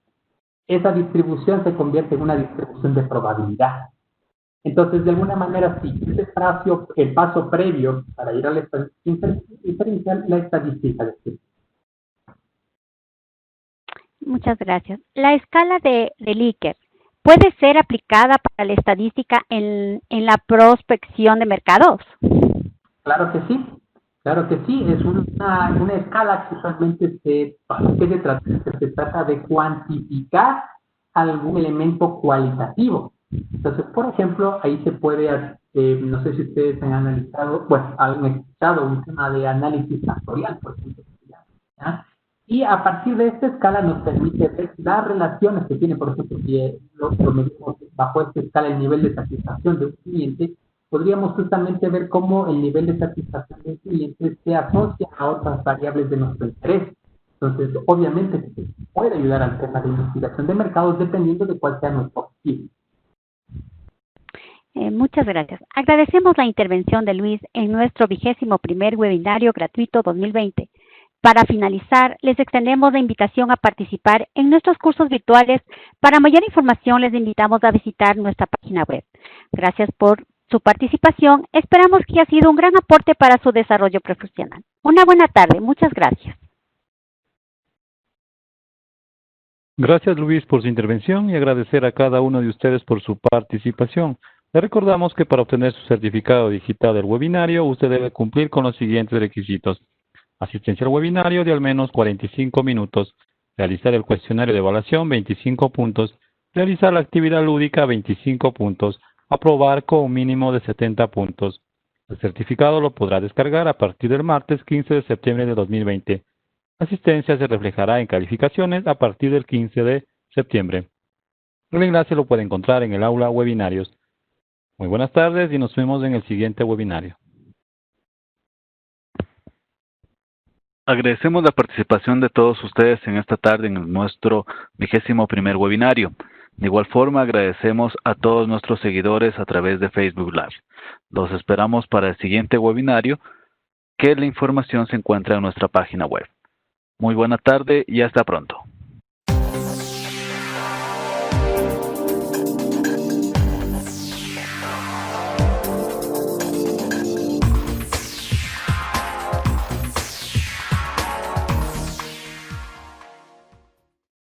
esa distribución se convierte en una distribución de probabilidad. Entonces, de alguna manera, sí, el paso previo para ir a la estadística inferencial, la estadística descriptiva. Muchas gracias. La escala de Likert puede ser aplicada para la estadística en la prospección de mercados. Claro que sí. Claro que sí, es una escala que usualmente se trata de cuantificar algún elemento cualitativo. Entonces, por ejemplo, ahí se puede, no sé si ustedes han analizado, bueno, han escuchado un tema de análisis factorial, por ejemplo, ¿ya? Y a partir de esta escala nos permite ver las relaciones que tiene, por ejemplo, si lo medimos bajo esta escala el nivel de satisfacción de un cliente, podríamos justamente ver cómo el nivel de satisfacción del cliente se asocia a otras variables de nuestro interés. Entonces, obviamente, puede ayudar al tema de investigación de mercados dependiendo de cuál sea nuestro objetivo. Muchas gracias. Agradecemos la intervención de Luis en nuestro 21º webinario gratuito 2020. Para finalizar, les extendemos la invitación a participar en nuestros cursos virtuales. Para mayor información, les invitamos a visitar nuestra página web. Gracias por su participación. Esperamos que haya sido un gran aporte para su desarrollo profesional. Una buena tarde. Muchas gracias. Gracias, Luis, por su intervención y agradecer a cada uno de ustedes por su participación. Le recordamos que para obtener su certificado digital del webinario, usted debe cumplir con los siguientes requisitos: asistencia al webinario de al menos 45 minutos, realizar el cuestionario de evaluación 25 puntos, realizar la actividad lúdica 25 puntos, aprobar con un mínimo de 70 puntos. El certificado lo podrá descargar a partir del martes 15 de septiembre de 2020. La asistencia se reflejará en calificaciones a partir del 15 de septiembre. El enlace lo puede encontrar en el aula webinarios. Muy buenas tardes y nos vemos en el siguiente webinario. Agradecemos la participación de todos ustedes en esta tarde en nuestro 21º webinario. De igual forma, agradecemos a todos nuestros seguidores a través de Facebook Live. Los esperamos para el siguiente webinario, que la información se encuentra en nuestra página web. Muy buena tarde y hasta pronto.